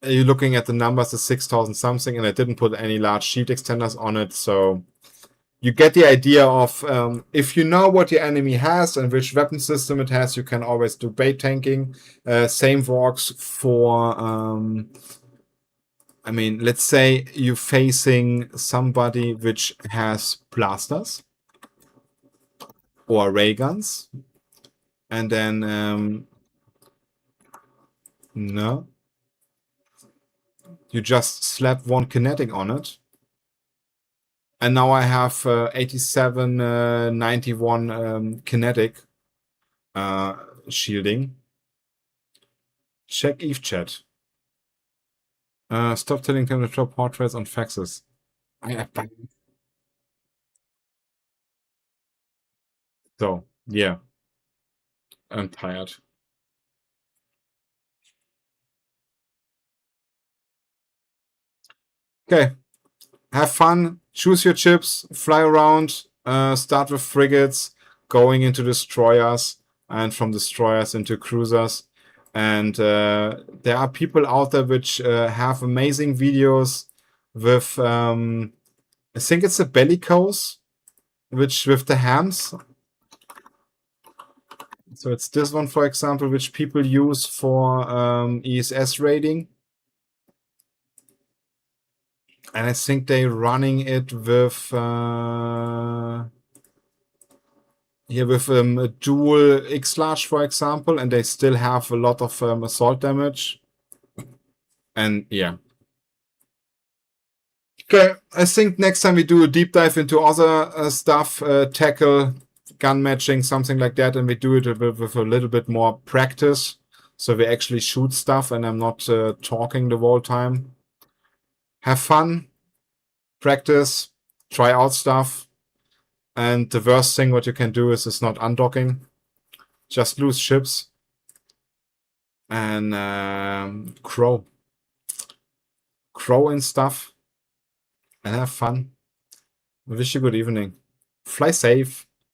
You're looking at the numbers, it's 6,000 something, and I didn't put any large sheet extenders on it, so you get the idea of if you know what your enemy has and which weapon system it has, you can always do bait tanking. Same works for, I mean, let's say you're facing somebody which has blasters or ray guns, and then no. You just slap one kinetic on it. And now I have 87, 91 kinetic shielding. Check Eve chat. Stop telling them to draw portraits on faxes. So, yeah. I'm tired. Okay. Have fun. Choose your chips. Fly around. Start with frigates. Going into destroyers. And from destroyers into cruisers. And there are people out there which have amazing videos with, I think it's a bellicose, which with the hams. So it's this one, for example, which people use for ESS raiding. And I think they're running it with here with a dual X-Large, for example, and they still have a lot of assault damage. And yeah. Okay, I think next time we do a deep dive into other stuff, tackle, gun matching, something like that, and we do it with a little bit more practice. So we actually shoot stuff and I'm not talking the whole time. Have fun, practice, try out stuff. And the worst thing what you can do is not undocking. Just lose ships. And crow. Crow and stuff. And have fun. I wish you good evening. Fly safe.